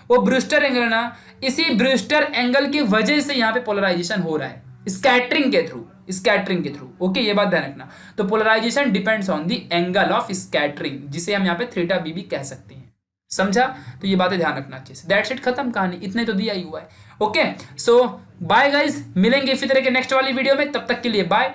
[SPEAKER 1] वो ब्रूस्टर एंगल है ना, इसी ब्रूस्टर एंगल की वजह से यहाँ पे पोलराइजेशन हो रहा है स्कैटरिंग के थ्रू, स्कैटरिंग के थ्रू। ओके, ये बात ध्यान रखना। तो polarisation depends on the angle of scattering, जिसे हम यहाँ पे थीटा बी भी कह सकते हैं, समझा? तो ये बातें ध्यान रखना अच्छे से। दैट्स इट, खत्म कहानी, इतने तो दिया ही हुआ है। ओके, सो बाय गाइज, मिलेंगे इसी तरह के नेक्स्ट वाली वीडियो में, तब तक के लिए बाय।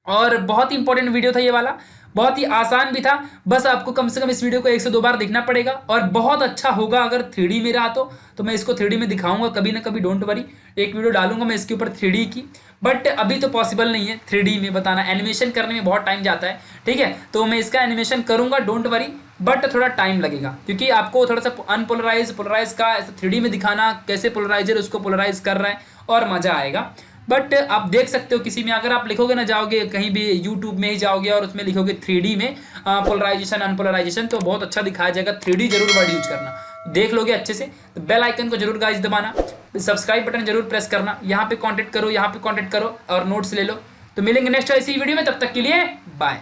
[SPEAKER 1] और बहुत ही इंपॉर्टेंट वीडियो था ये वाला, बहुत ही आसान भी था, बस आपको कम से कम इस वीडियो को 1 से 2 बार देखना पड़ेगा। और बहुत अच्छा होगा अगर 3D में रहा तो मैं इसको 3D में दिखाऊंगा कभी ना कभी, डोंट वरी। एक वीडियो डालूंगा मैं इसके ऊपर 3D की, बट अभी तो पॉसिबल नहीं है 3D में बताना, एनिमेशन करने में बहुत टाइम जाता है, ठीक है? तो मैं इसका एनिमेशन करूंगा, डोंट वरी, बट थोड़ा टाइम लगेगा, क्योंकि आपको थोड़ा सा अनपोलराइज पोलराइज का 3D में दिखाना, कैसे पोलराइजर उसको पोलराइज कर रहा है, और मजा आएगा। बट आप देख सकते हो किसी में, अगर आप लिखोगे ना, जाओगे कहीं भी यूट्यूब में ही जाओगे और उसमें लिखोगे 3D में पोलराइजेशन अनपोलराइजेशन, तो बहुत अच्छा दिखाया जाएगा। 3D जरूर वर्ड यूज करना, देख लोगे अच्छे से। तो बेल आइकन को जरूर गाइस दबाना, सब्सक्राइब बटन जरूर प्रेस करना, यहाँ पे कांटेक्ट करो, यहाँ पे कांटेक्ट करो और नोट्स ले लो। तो मिलेंगे नेक्स्ट ऐसी वीडियो में, तब तक के लिए बाय।